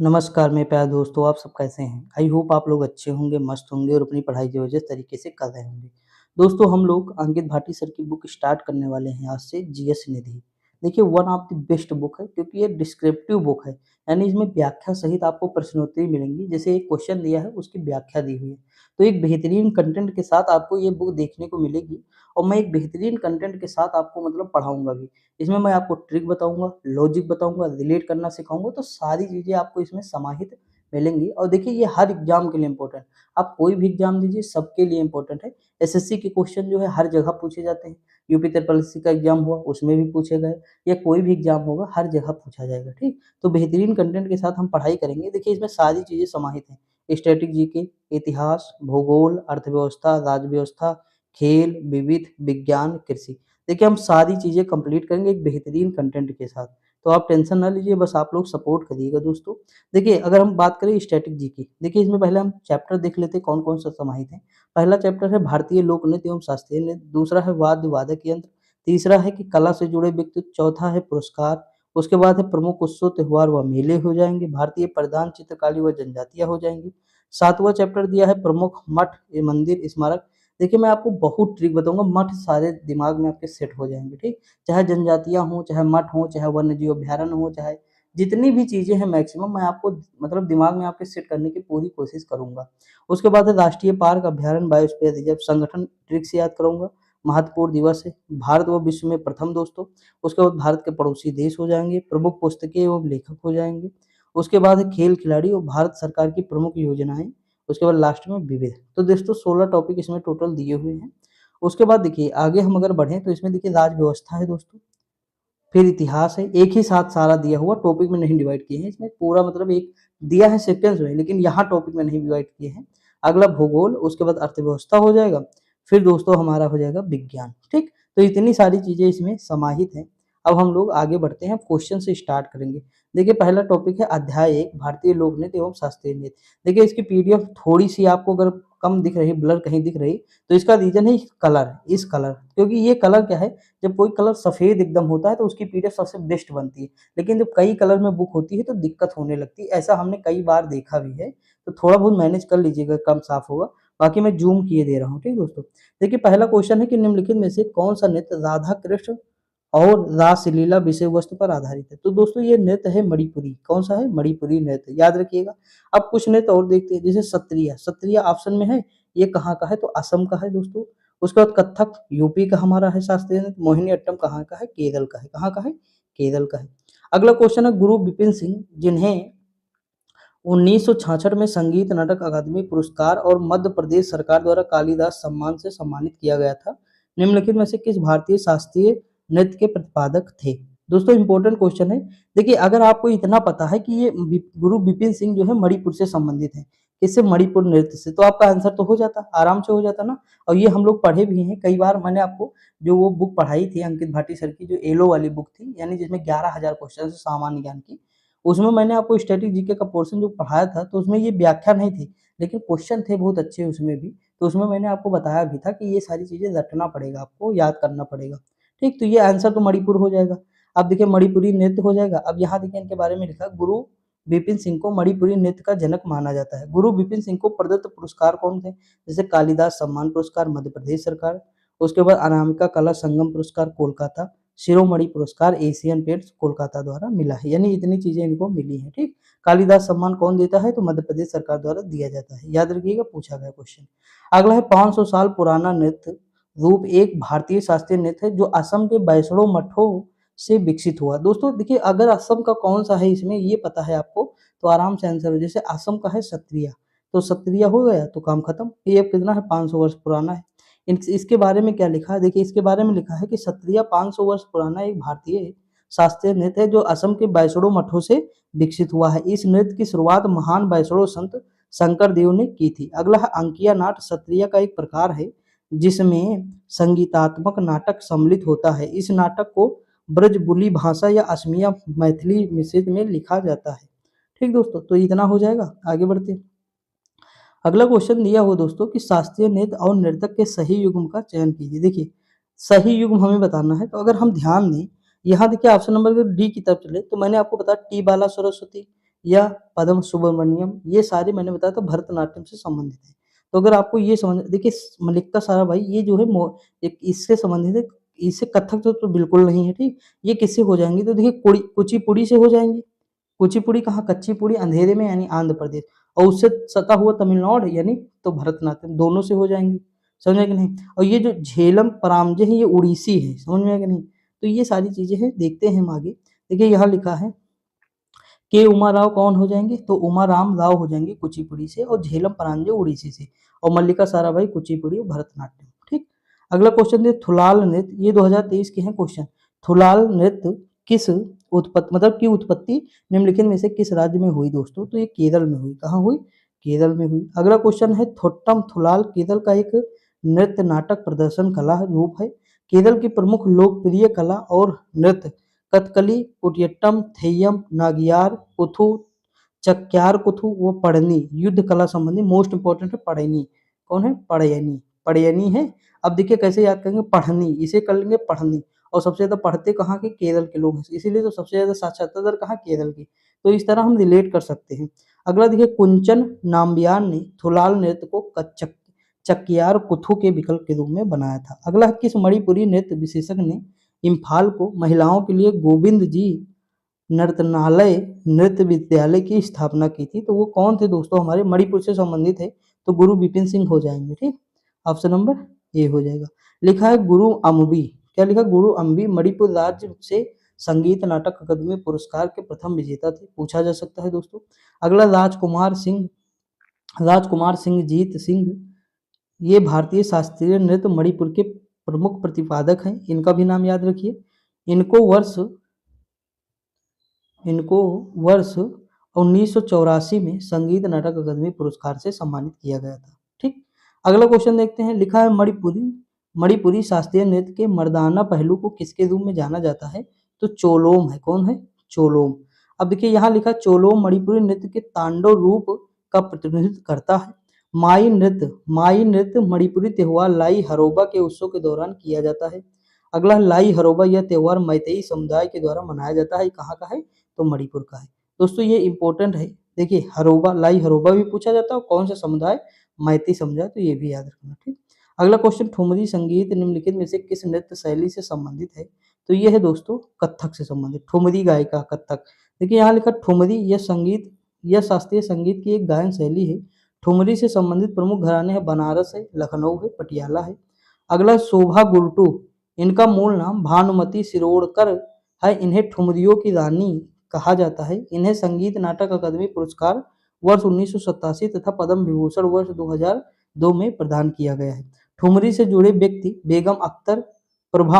नमस्कार मेरे प्यारे दोस्तों, आप सब कैसे हैं? आई होप आप लोग अच्छे होंगे, मस्त होंगे और अपनी पढ़ाई ज़बरदस्त तरीके से कर रहे होंगे। दोस्तों हम लोग अंकित भाटी सर की बुक स्टार्ट करने वाले हैं आज से जीएस निधि। देखिए one of the best book है क्योंकि ये डिस्क्रिप्टिव बुक है, यानी इसमें व्याख्या सहित आपको प्रश्नोत्तरी मिलेंगी। जैसे एक क्वेश्चन दिया है उसकी व्याख्या दी हुई है। तो एक बेहतरीन कंटेंट के साथ आपको ये बुक देखने को मिलेगी और मैं एक बेहतरीन कंटेंट के साथ आपको मतलब पढ़ाऊँगा भी। इसमें मैं आपको ट्रिक बताऊँगा, लॉजिक बताऊँगा, रिलेट करना सिखाऊँगा, तो सारी चीज़ें आपको इसमें समाहित मिलेंगी। और देखिए ये हर एग्ज़ाम के लिए इम्पोर्टेंट, आप कोई भी एग्ज़ाम दीजिए सबके लिए इम्पोर्टेंट है। एसएससी के क्वेश्चन जो है हर जगह पूछे जाते हैं, यूपी ट्रिपल एससी का एग्ज़ाम हुआ उसमें भी पूछे गए, या कोई भी एग्ज़ाम होगा हर जगह पूछा जाएगा, ठीक? तो बेहतरीन कंटेंट के साथ हम पढ़ाई करेंगे। देखिए इसमें सारी चीज़ें समाहित हैं, स्टैटिक जीके, इतिहास, भूगोल, अर्थव्यवस्था, राज्य व्यवस्था, खेल, विविध, विज्ञान, कृषि। देखिए हम सारी चीज़ें कंप्लीट करेंगे एक बेहतरीन कंटेंट के साथ। तो आप टेंशन ना लीजिए, बस आप लोग सपोर्ट करिएगा दोस्तों। देखिए अगर हम बात करें स्टैटिक जीके, देखिए इसमें पहले हम चैप्टर देख लेते हैं कौन-कौन सा समाहित है। पहला चैप्टर है भारतीय लोक नृत्य एवं शास्त्रीय नृत्य, दूसरा है वाद्य वादक यंत्र, तीसरा है कि कला से जुड़े व्यक्तित्व, चौथा है पुरस्कार, उसके बाद है प्रमुख उत्सव, त्योहार व मेले हो जाएँगे, भारतीय प्रधान चित्रकारी व जनजातियाँ हो जाएँगी। सातवां चैप्टर दिया है प्रमुख मठ, ये मंदिर, स्मारक। देखिए मैं आपको बहुत ट्रिक बताऊँगा, मठ सारे दिमाग में आपके सेट हो जाएँगे, ठीक? चाहे जनजातियाँ हों, चाहे मठ हों, चाहे वन्यजीव अभयारण्य हो, चाहे जितनी भी चीज़ें हैं मैक्सिमम मैं आपको मतलब दिमाग में आपके सेट करने की पूरी कोशिश करूँगा। उसके बाद है राष्ट्रीय पार्क, अभयारण्य, बायोस्फीयर रिजर्व, संगठन ट्रिक से याद कराऊँगा, महत्वपूर्ण दिवस है, भारत व विश्व में प्रथम दोस्तों। उसके बाद भारत के पड़ोसी देश हो जाएँगे, प्रमुख पुस्तकें एवं लेखक हो जाएँगे। उसके बाद है खेल खिलाड़ी और भारत सरकार की प्रमुख योजनाएँ। उसके बाद लास्ट में विविध। तो दोस्तों 16 टॉपिक इसमें टोटल दिए हुए हैं। उसके बाद देखिए आगे हम अगर बढ़ें तो इसमें देखिए राज्य व्यवस्था है दोस्तों, फिर इतिहास है, एक ही साथ सारा दिया हुआ, टॉपिक में नहीं डिवाइड किए हैं। इसमें पूरा मतलब एक दिया है सीक्वेंस में, लेकिन यहाँ टॉपिक में नहीं डिवाइड किए हैं। अगला भूगोल, उसके बाद अर्थव्यवस्था हो जाएगा, फिर दोस्तों हमारा हो जाएगा विज्ञान, ठीक? तो इतनी सारी चीज़ें इसमें समाहित हैं। अब हम लोग आगे बढ़ते हैं, क्वेश्चन से स्टार्ट करेंगे। देखिए पहला टॉपिक है अध्याय 1 भारतीय लोक नृत्य एवं शास्त्रीय नृत्य। देखिए इसकी पीडीएफ थोड़ी-सी आपको अगर कम दिख रही, ब्लर कहीं दिख रही, तो इसका रीज़न है कलर, इस कलर, क्योंकि ये कलर क्या है, जब कोई कलर सफ़ेद एकदम होता है तो उसकी पीडीएफ सबसे बेस्ट बनती है। लेकिन जब कई कलर में बुक होती है तो दिक्कत होने लगती है, ऐसा हमने कई बार देखा भी है। तो थोड़ा बहुत मैनेज कर लीजिएगा, कम साफ होगा। बाकी मैं ज़ूम किए दे रहा हूँ, ठीक दोस्तों? देखिए पहला क्वेश्चन है कि निम्नलिखित में से कौन-सा नृत्य राधा कृष्ण और रासलीला विषय वस्तु पर आधारित है? तो दोस्तों ये नृत्य है मणिपुरी। कौन-सा है? मणिपुरी नृत्य, याद रखिएगा। अब कुछ नृत्य और देखते हैं, जैसे सत्रिया। सत्रिया ऑप्शन में है, ये कहाँ का है? तो असम का है दोस्तों। उसके बाद कथक यूपी का हमारा है शास्त्रीय नृत्य। मोहिनीअट्टम कहाँ का है? केरल का है। कहाँ का है? केरल का है। अगला क्वेश्चन है गुरु बिपिन सिंह, जिन्हें 1966 में संगीत नाटक अकादमी पुरस्कार और मध्य प्रदेश सरकार द्वारा कालिदास सम्मान से सम्मानित किया गया था, निम्नलिखित में से किस भारतीय शास्त्रीय नृत्य के प्रतिपादक थे? दोस्तों इंपॉर्टेंट क्वेश्चन है। देखिए अगर आपको इतना पता है कि ये गुरु बिपिन सिंह जो है मणिपुर से संबंधित है, किससे? मणिपुर नृत्य से, तो आपका आंसर तो हो जाता, आराम से हो जाता ना। और ये हम लोग पढ़े भी हैं कई बार। मैंने आपको जो वो बुक पढ़ाई थी अंकित भाटी सर की, जो एलो वाली बुक थी, यानी जिसमें 11,000 क्वेश्चन है सामान्य ज्ञान की, उसमें मैंने आपको स्टैटिक जीके का पोर्शन जो पढ़ाया था, तो उसमें ये व्याख्या नहीं थी, लेकिन क्वेश्चन थे बहुत अच्छे उसमें भी। तो उसमें मैंने आपको बताया भी था कि ये सारी चीज़ें रटना पड़ेगा, आपको याद करना पड़ेगा। ठीक, तो ये आंसर तो मणिपुर हो जाएगा। अब देखिए मणिपुरी नृत्य हो जाएगा। अब यहाँ देखिए इनके बारे में लिखा, गुरु बिपिन सिंह को मणिपुरी नृत्य का जनक माना जाता है। गुरु बिपिन सिंह को प्रदत्त पुरस्कार कौन थे? जैसे कालिदास सम्मान पुरस्कार मध्य प्रदेश सरकार, उसके बाद अनामिका कला संगम पुरस्कार कोलकाता, शिरोमणि पुरस्कार एशियन पेंट्स कोलकाता द्वारा मिला है। यानी इतनी चीजें इनको मिली हैं, ठीक। कालिदास सम्मान कौन देता है? तो मध्य प्रदेश सरकार द्वारा दिया जाता है, याद रखिएगा, पूछा गया क्वेश्चन। अगला है 500 साल पुराना नृत्य रूप एक भारतीय शास्त्रीय नृत्य है जो असम के बैसड़ों मठों से विकसित हुआ। दोस्तों देखिए अगर असम का कौन सा है इसमें ये पता है आपको, तो आराम से आंसर हो। जैसे असम का है सत्रिया, तो सत्रिया हो गया तो काम खत्म। ये अब कितना है? 500 वर्ष पुराना है। इसके बारे में क्या लिखा है? देखिए इसके बारे में लिखा है कि सत्रिया 500 वर्ष पुराना एक भारतीय शास्त्रीय नृत्य है जो असम के बैसड़ों मठों से विकसित हुआ है। इस नृत्य की शुरुआत महान बैसड़ों संत शंकर देव ने की थी। अगला है अंकिया नाट। सत्रिया का एक प्रकार है जिसमें संगीतात्मक नाटक सम्मिलित होता है। इस नाटक को ब्रजबुली भाषा या असमिया मैथिली मिश्रित में लिखा जाता है। ठीक दोस्तों, तो इतना हो जाएगा। आगे बढ़ते हैं। अगला क्वेश्चन दिया हुआ दोस्तों कि शास्त्रीय नृत्य और नर्तक के सही युग्म का चयन कीजिए। देखिए सही युग्म हमें बताना है, तो अगर हम ध्यान दें, यहाँ देखिए ऑप्शन नंबर डी की तरफ चले तो मैंने आपको बताया टी बाला सरस्वती, या पद्म सुब्रमण्यम, ये सारे मैंने बताया था भरतनाट्यम से संबंधित है। तो अगर आपको ये समझ देखिए मल्लिका साराभाई ये जो है एक इससे संबंधित है, इससे कथक तो बिल्कुल नहीं है, ठीक। ये किससे हो जाएंगी तो देखिए कुचिपुड़ी से हो जाएंगी। कुचिपुड़ी कहाँ, कच्चीपुड़ी अंधेरे में यानी आंध्र प्रदेश, और उससे सटा हुआ तमिलनाडु यानी तो भरतनाट्यम, दोनों से हो जाएंगी। समझ में कि नहीं। और ये जो झेलम परांमजे है ये उड़ीसी है, समझ में कि नहीं। तो ये सारी चीजें हैं, देखते हैं हम आगे। देखिए यहाँ लिखा है के उमा राव कौन हो जाएंगे तो उमा राम राव हो जाएंगे कुचिपुड़ी से, और झेलम परांजपे उड़ीसी से, और मल्लिका साराभाई कुचिपुड़ी और भरतनाट्यम, ठीक। अगला क्वेश्चन है थुलाल नृत्य, ये 2023 के हैं क्वेश्चन। थुलाल नृत्य किस उत्पत्ति मतलब की उत्पत्ति निम्नलिखित में से किस राज्य में हुई दोस्तों, तो ये केरल में हुई। कहाँ हुई, केरल में हुई। अगला क्वेश्चन है थोट्टम थुलाल केरल का एक नृत्य नाटक प्रदर्शन कला रूप है। केरल की प्रमुख लोकप्रिय कला और नृत्य कथकली, कुटियट्टम, थेय्यम, नागियार, कुथु, चक्यार कुथु व पढ़नी, युद्ध कला संबंधी मोस्ट इंपॉर्टेंट है पढ़नी। कौन है, पढ़यनी, पढ़यनी है। अब देखिए कैसे याद करेंगे, पढ़नी, इसे कर लेंगे पढ़नी। और सबसे ज्यादा पढ़ते कहाँ के, केरल के लोग हैं, इसीलिए तो सबसे ज्यादा साक्षरता दर कहाँ, केरल की। तो इस तरह हम रिलेट कर सकते हैं। अगला देखिए कुंचन नाम्बियान ने थुलाल नृत्य को चक्यार कुथु के विकल्प के रूप में बनाया था। अगला किस मणिपुरी नृत्य विशेषज्ञ ने इम्फाल को महिलाओं के लिए गोविंद जी नर्तनालय नृत्य विद्यालय की स्थापना की थी, तो वो कौन थे दोस्तों, हमारे मणिपुर से संबंधित है, तो गुरु विपिन सिंह हो जाएंगे, ठीक। ऑप्शन नंबर ए हो जाएगा। लिखा है गुरु अम्बी, क्या लिखा, गुरु अम्बी मणिपुर राज्य से संगीत नाटक अकादमी पुरस्कार के प्रथम विजेता थे, पूछा जा सकता है दोस्तों। अगला राजकुमार सिंह जीत सिंह, ये भारतीय शास्त्रीय नृत्य मणिपुर के प्रमुख प्रतिपादक हैं, इनका भी नाम याद रखिए। इनको वर्ष 1984 में संगीत नाटक अकादमी पुरस्कार से सम्मानित किया गया था, ठीक। अगला क्वेश्चन देखते हैं। लिखा है मणिपुरी शास्त्रीय नृत्य के मर्दाना पहलू को किसके रूप में जाना जाता है, तो चोलोम है। कौन है, चोलोम। अब देखिए यहाँ लिखा चोलोम मणिपुरी नृत्य के तांडव रूप का प्रतिनिधित्व करता है। माई नृत्य मणिपुरी त्योहार लाई हरोबा के उत्सव के दौरान किया जाता है। अगला लाई हरोबा यह त्योहार मैतेई समुदाय के द्वारा मनाया जाता है, कहाँ का है, तो मणिपुर का है। दोस्तों ये इंपॉर्टेंट है, देखिए हरोबा, लाई हरोबा भी पूछा जाता है, कौन सा समुदाय, मैती समुदाय, तो ये भी याद रखना, ठीक। अगला क्वेश्चन ठुमरी संगीत निम्नलिखित में से किस नृत्य शैली से संबंधित है, तो ये है दोस्तों कथक से संबंधित, ठुमरी गायिका कथक। देखिए यहाँ लिखा ठुमरी यह शास्त्रीय संगीत की एक गायन शैली है। ठुमरी से संबंधित प्रमुख घराने हैं बनारस है, लखनऊ है, पटियाला है। अगला शोभा गुरटू, इनका मूल नाम भानुमति शिरोडकर है, इन्हें ठुमरियों की रानी कहा जाता है। इन्हें संगीत नाटक अकादमी पुरस्कार वर्ष 1987 तथा पद्म विभूषण वर्ष 2002 में प्रदान किया गया है। ठुमरी से जुड़े व्यक्ति बेगम अख्तर, प्रभा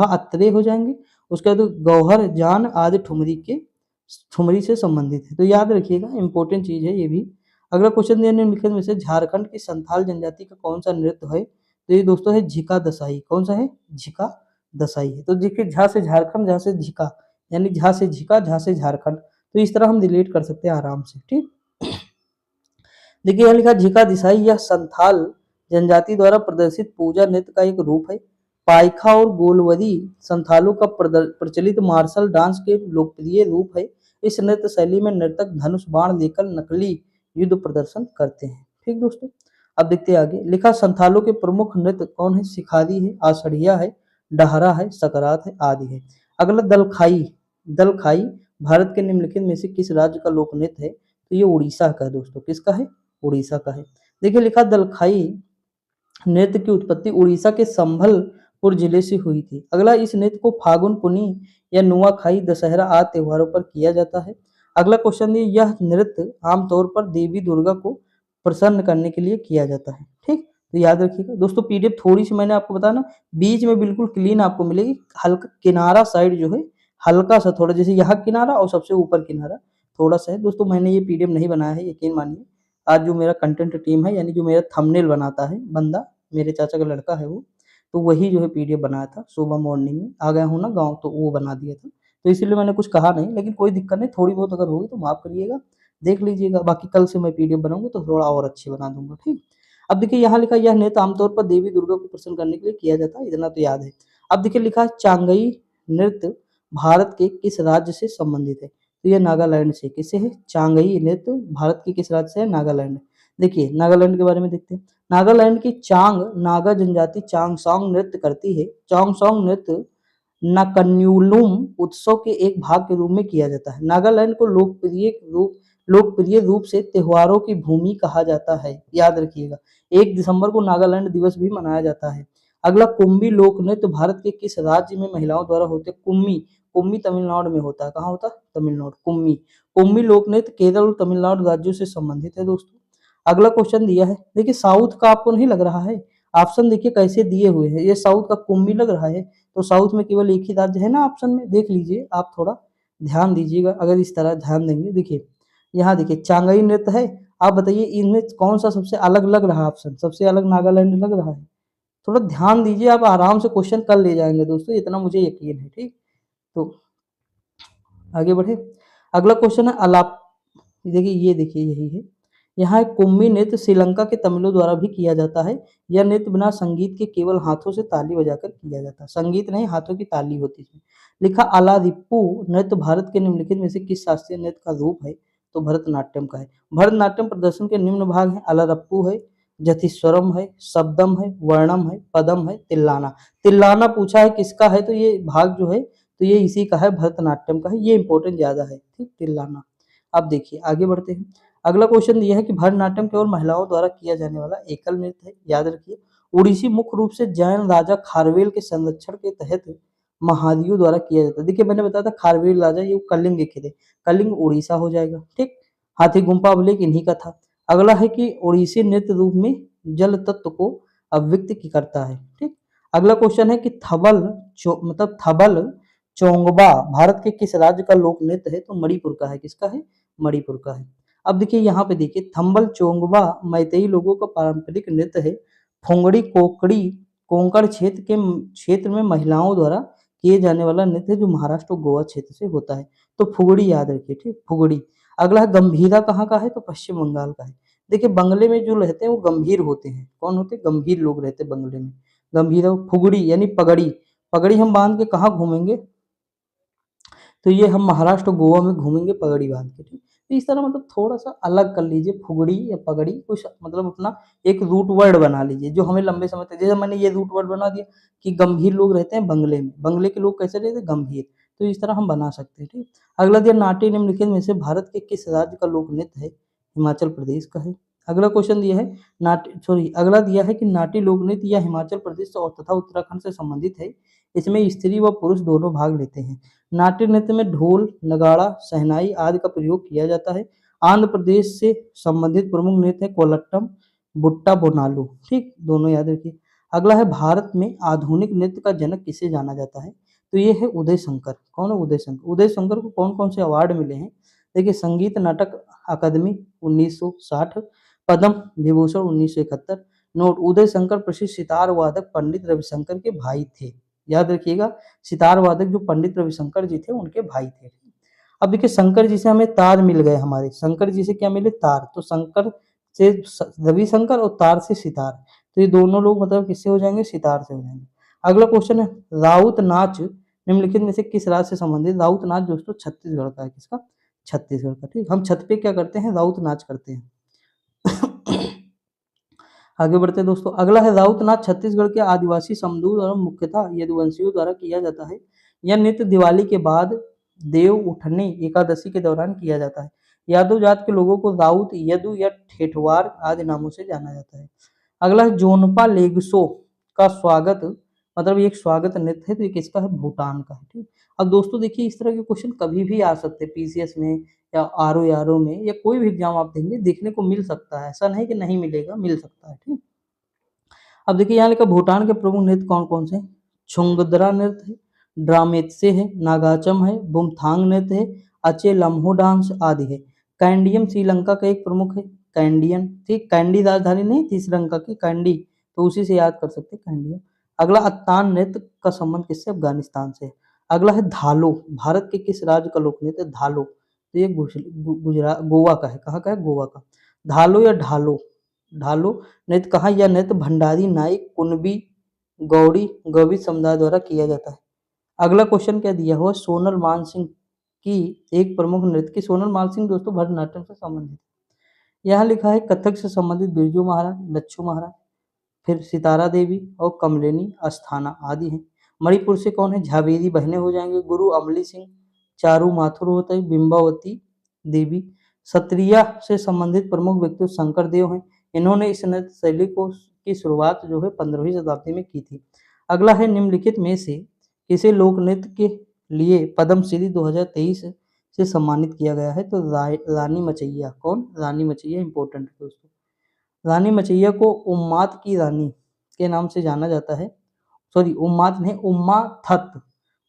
अत्रे हो जाएंगे। उसके बाद गौहर जान आदि ठुमरी से संबंधित है, तो याद रखिएगा, इंपॉर्टेंट चीज है ये भी। अगला क्वेश्चन निम्नलिखित में से झारखंड की संथाल जनजाति का कौन सा नृत्य है, तो ये दोस्तों है झिका दसाई। कौन सा है, झिका दसाई है। तो देखिए झा से झारखंड, झा से झिका, यानी झा से झिका, झा से झारखंड, तो इस तरह हम रिलेट कर सकते हैं आराम से, ठीक। देखिए यहाँ लिखा झिका दिसाई यह संथाल जनजाति द्वारा प्रदर्शित पूजा नृत्य का एक रूप है। पाइखा और गोलवरी संथालों का प्रचलित मार्शल डांस के लोकप्रिय रूप है। इस नृत्य शैली में नर्तक धनुष बाण लेकर नकली युद्ध प्रदर्शन करते हैं, ठीक दोस्तों। अब देखते हैं आगे। लिखा संथालों के प्रमुख नृत्य कौन है, सिखारी है, आषढ़िया है, डहरा है, सकरात है, आदि है। अगला दलखाई भारत के निम्नलिखित में से किस राज्य का लोक नृत्य है, तो ये उड़ीसा का है दोस्तों, किसका है, उड़ीसा का है। देखिए लिखा दलखाई नृत्य की उत्पत्ति उड़ीसा के संभलपुर जिले से हुई थी। अगला इस नृत्य को फागुन पुनी या नुआखाई, दशहरा आदि त्योहारों पर किया जाता है। अगला क्वेश्चन है यह नृत्य आमतौर पर देवी दुर्गा को प्रसन्न करने के लिए किया जाता है, ठीक। तो याद रखिएगा दोस्तों, पीडीएफ थोड़ी सी मैंने आपको बताया ना, बीच में बिल्कुल क्लीन आपको मिलेगी, हल्का किनारा साइड जो है हल्का सा थोड़ा, जैसे यहाँ किनारा और सबसे ऊपर किनारा थोड़ा सा है दोस्तों। मैंने ये पीडीएफ नहीं बनाया है, यकीन मानिए। आज जो मेरा कंटेंट टीम है, यानी जो मेरा थंबनेल बनाता है बंदा, मेरे चाचा का लड़का है वो, तो वही जो है पीडीएफ बनाया था। सुबह मॉर्निंग में आ गया हूँ ना गाँव, तो वो बना दिया था, तो इसीलिए मैंने कुछ कहा नहीं, लेकिन कोई दिक्कत नहीं, थोड़ी बहुत अगर होगी तो माफ करिएगा, देख लीजिएगा। बाकी कल से मैं पीडीएफ बनाऊंगा तो थोड़ा और अच्छी बना दूंगा, ठीक। अब देखिए यहाँ लिखा यह नृत्य आमतौर पर देवी दुर्गा को प्रसन्न करने के लिए किया जाता है, इतना तो याद है। अब देखिए लिखा चांगई नृत्य भारत के किस राज्य से संबंधित है, तो ये नागालैंड से, किससे है? चांगई नृत्य भारत के किस राज्य से है? नागालैंड। देखिए नागालैंड के बारे में देखते हैं। नागालैंड की चांग नागा जनजाति चांगसोंग नृत्य करती है। चांगसोंग नृत्य नाकन्युलुम उत्सव के एक भाग के रूप में किया जाता है। नागालैंड को लोकप्रिय रूप से त्योहारों की भूमि कहा जाता है, याद रखिएगा। 1 दिसंबर को नागालैंड दिवस भी मनाया जाता है। अगला कुम्भी लोक नृत्य भारत के किस राज्य में महिलाओं द्वारा होते हैं? कुम्मी। कुम्मी तमिलनाडु में होता है। कहाँ होता है? तमिलनाडु। कुम्मी। कुम्मी लोक नृत्य केरल और तमिलनाडु राज्यों से संबंधित है दोस्तों। अगला क्वेश्चन दिया है, देखिए साउथ का आपको नहीं लग रहा है? ऑप्शन देखिए कैसे दिए हुए हैं। ये साउथ का कुम्भी लग रहा है, तो साउथ में केवल एक ही राज्य है ना ऑप्शन में, देख लीजिए आप थोड़ा ध्यान दीजिएगा। अगर इस तरह ध्यान देंगे, देखिए यहाँ देखिए चांगई नृत्य है। आप बताइए इनमें कौन सा सबसे अलग लग रहा है? ऑप्शन सबसे अलग नागालैंड लग रहा है। थोड़ा ध्यान दीजिए, आप आराम से क्वेश्चन कर ले जाएंगे दोस्तों, इतना मुझे यकीन है। ठीक, तो आगे बढ़े। अगला क्वेश्चन है अलाप। देखिए ये देखिए यही है। यहाँ एक कुम्भी नृत्य श्रीलंका के तमिलों द्वारा भी किया जाता है। यह नृत्य बिना संगीत के केवल हाथों से ताली बजाकर किया जाता है। संगीत नहीं, हाथों की ताली होती है। लिखा अलारिप्पू नृत्य भारत के निम्नलिखित में से किस शास्त्रीय नृत्य का रूप है? तो भरतनाट्यम का है। भरतनाट्यम प्रदर्शन के निम्न भाग है। अलारप्पू है, जतिस्वरम है, शब्दम है, वर्णम है, पदम है, तिल्लाना। तिल्लाना पूछा है किसका है, तो ये भाग जो है तो ये इसी का है, भरतनाट्यम का है। ये इंपॉर्टेंट ज्यादा है, ठीक, तिल्लाना। अब देखिए आगे बढ़ते हैं। अगला क्वेश्चन दिया है कि भरतनाट्यम केवल महिलाओं द्वारा किया जाने वाला एकल नृत्य है, याद रखिए। उड़ीसी मुख्य रूप से जैन राजा खारवेल के संरक्षण के तहत महादियों द्वारा किया जाता है। देखिए मैंने बताया था खारवेल राजा, ये कलिंग के थे। कलिंग उड़ीसा हो जाएगा, ठीक। हाथी गुम्फा अभिलेख इन्हीं का था। अगला है कि उड़ीसी नृत्य रूप में जल तत्व को अभिव्यक्त करता है, ठीक। अगला क्वेश्चन है कि थबल चोंगबा भारत के किस राज्य का लोक नृत्य है? तो मणिपुर का है। किसका है? मणिपुर का है। अब देखिए यहाँ पे देखिए थंबल चोंगबा मैतेई लोगों का पारंपरिक नृत्य है। फुंगड़ी कोकड़ी कोंकण क्षेत्र में महिलाओं द्वारा किए जाने वाला नृत्य है, जो महाराष्ट्र और गोवा क्षेत्र से होता है। तो फुगड़ी याद रखिए, ठीक, फुगड़ी। अगला है गंभीरा कहाँ का है? तो पश्चिम बंगाल का है। देखिए बंगले में जो रहते हैं वो गंभीर होते हैं। कौन होते हैं? गंभीर लोग रहते हैं बंगले में। गंभीरा। फुगड़ी यानी पगड़ी। पगड़ी हम बांध के कहाँ घूमेंगे? तो ये हम महाराष्ट्र गोवा में घूमेंगे पगड़ी बांध के, ठीक। तो इस तरह मतलब थोड़ा सा अलग कर लीजिए, फुगड़ी या पगड़ी कुछ मतलब अपना एक रूट वर्ड बना लीजिए जो हमें लंबे समय तक, जैसे मैंने ये रूट वर्ड बना दिया कि गंभीर लोग रहते हैं बंगले में, बंगले के लोग कैसे रहते हैं? गंभीर। तो इस तरह हम बना सकते हैं, ठीक। अगला दिया नाट्य निम्नलिखित में से भारत के किस राज्य का लोक नृत्य है? हिमाचल प्रदेश का है। अगला क्वेश्चन दिया है अगला दिया है कि नाट्य लोक नृत्य या हिमाचल प्रदेश और तथा उत्तराखंड से संबंधित है। इसमें स्त्री व पुरुष दोनों भाग लेते हैं। नाट्य नृत्य में ढोल, नगाड़ा, शहनाई आदि का प्रयोग किया जाता है। आंध्र प्रदेश से संबंधित प्रमुख नृत्य है कोलट्टम, बुट्टा बोनालू, ठीक, दोनों याद रखिए। अगला है भारत में आधुनिक नृत्य का जनक किसे जाना जाता है? तो ये है उदय शंकर। कौन है? उदय शंकर। उदय शंकर को कौन कौन से अवार्ड मिले हैं? देखिए संगीत नाटक अकादमी 1960, पद्म विभूषण 1971। नोट, उदय शंकर प्रसिद्ध सितार वादक पंडित रविशंकर के भाई थे, याद रखिएगा। सितार वादक जो पंडित रविशंकर जी थे उनके भाई थे। अब देखिए शंकर जी से हमें तार मिल गए, हमारे शंकर जी से क्या मिले? तार। तो शंकर से रविशंकर और तार से सितार, तो ये दोनों लोग मतलब किससे हो जाएंगे? सितार से हो जाएंगे। अगला क्वेश्चन है राउत नाच निम्नलिखित में से किस राज्य से संबंधित? राउत नाच दोस्तों छत्तीसगढ़ का है। किसका? छत्तीसगढ़ का, ठीक। हम छत पे क्या करते हैं? राउत नाच करते हैं। आगे बढ़ते हैं दोस्तों। अगला है राउत नाच छत्तीसगढ़ के आदिवासी समुदायों और मुख्यतः यदुवंशियों द्वारा किया जाता है। यह नृत्य दिवाली के बाद देव उठने एकादशी के दौरान किया जाता है। यादव जात के लोगों को राउत, यदु या ठेठवार आदि नामों से जाना जाता है। अगला है जोनपा लेगसो का स्वागत, मतलब एक स्वागत नृत्य है, तो ये किसका है? भूटान का है, ठीक। अब दोस्तों देखिए इस तरह के क्वेश्चन कभी भी आ सकते हैं पीसीएस में या आरओ में, या कोई भी एग्जाम आप देंगे देखने को मिल सकता है, ऐसा नहीं कि नहीं मिलेगा, मिल सकता है, ठीक। अब देखिए यहाँ लिखा भूटान के प्रमुख नृत्य कौन कौन से? छुंगदरा नृत्य है, ड्रामेत्से है, नागाचम है, बुमथांग नृत्य है, अचे लम्हो डांस आदि है। कैंडियम श्रीलंका का एक प्रमुख है, कैंडियन, ठीक। कैंडी राजधानी नहीं थी श्रीलंका की, कैंडी, तो उसी से याद कर सकते हैं, कैंडियम। अगला अत्तान नृत्य का संबंध किससे? अफगानिस्तान से। अगला है धालो, भारत के किस राज्य का लोक नृत्य? धालो, तो ये गुजरात गोवा का है। कहाँ का है? गोवा का। धालो या ढालो, ढालो नृत्य कहाँ? यह नृत्य भंडारी, नाइक, कुणबी, गौड़ी, गवित समुदाय द्वारा किया जाता है। अगला क्वेश्चन क्या दिया हुआ? सोनल मानसिंह की एक प्रमुख नृत्य सोनल मानसिंह दोस्तों भरतनाट्यम से संबंधित है। यहाँ लिखा है कथक से संबंधित बिरजू महाराज, लच्छू महाराज, फिर सितारा देवी और कमलिनी अस्थाना आदि हैं। मणिपुर से कौन है? झावेरी बहनें हो जाएंगे, गुरु अमली सिंह, चारू माथुर होता है, बिंबावती देवी। सत्रिया से संबंधित प्रमुख व्यक्ति शंकर देव हैं। इन्होंने इस नृत्य शैली को की शुरुआत जो है 15वीं शताब्दी में की थी। अगला है निम्नलिखित में से किसे लोक नृत्य के लिए पद्मश्री 2023 से सम्मानित किया गया है? तो रानी मचैया। कौन? रानी मचैया इंपॉर्टेंट है दोस्तों। रानी मचैया को उम्माद की रानी के नाम से जाना जाता है। सॉरी, उम्माद नहीं,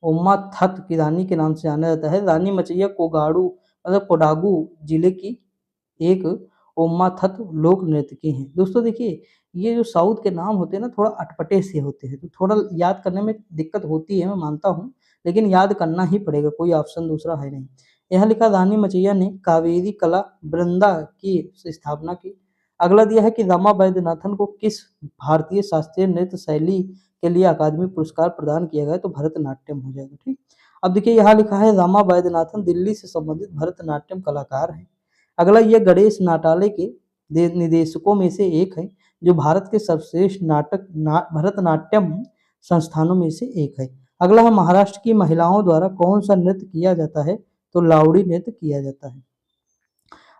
उम्मा थत की रानी के नाम से जाना जाता है। रानी मचैया कोगाड़ू मतलब कोडागू जिले की एक उम्मा थत लोक नृत्य की हैं। दोस्तों देखिए, ये जो साउथ के नाम होते हैं ना, थोड़ा अटपटे से होते हैं, तो थोड़ा याद करने में दिक्कत होती है, मैं मानता हूँ, लेकिन याद करना ही पड़ेगा, कोई ऑप्शन दूसरा है नहीं। यहाँ लिखा रानी मचैया ने कावेरी कला वृंदा की स्थापना की। अगला दिया है कि रमा वैद्यनाथन को किस भारतीय शास्त्रीय नृत्य शैली के लिए अकादमी पुरस्कार प्रदान किया गया? तो भरतनाट्यम हो जाएगा। ठीक, अब देखिए यहाँ लिखा है रमा वैद्यनाथन दिल्ली से संबंधित भरतनाट्यम कलाकार हैं। अगला ये गणेश नाटालय के निदेशकों में से एक है, जो भारत के सर्वश्रेष्ठ भरतनाट्यम संस्थानों में से एक है। अगला है महाराष्ट्र की महिलाओं द्वारा कौन सा नृत्य किया जाता है? तो लावड़ी नृत्य किया जाता है।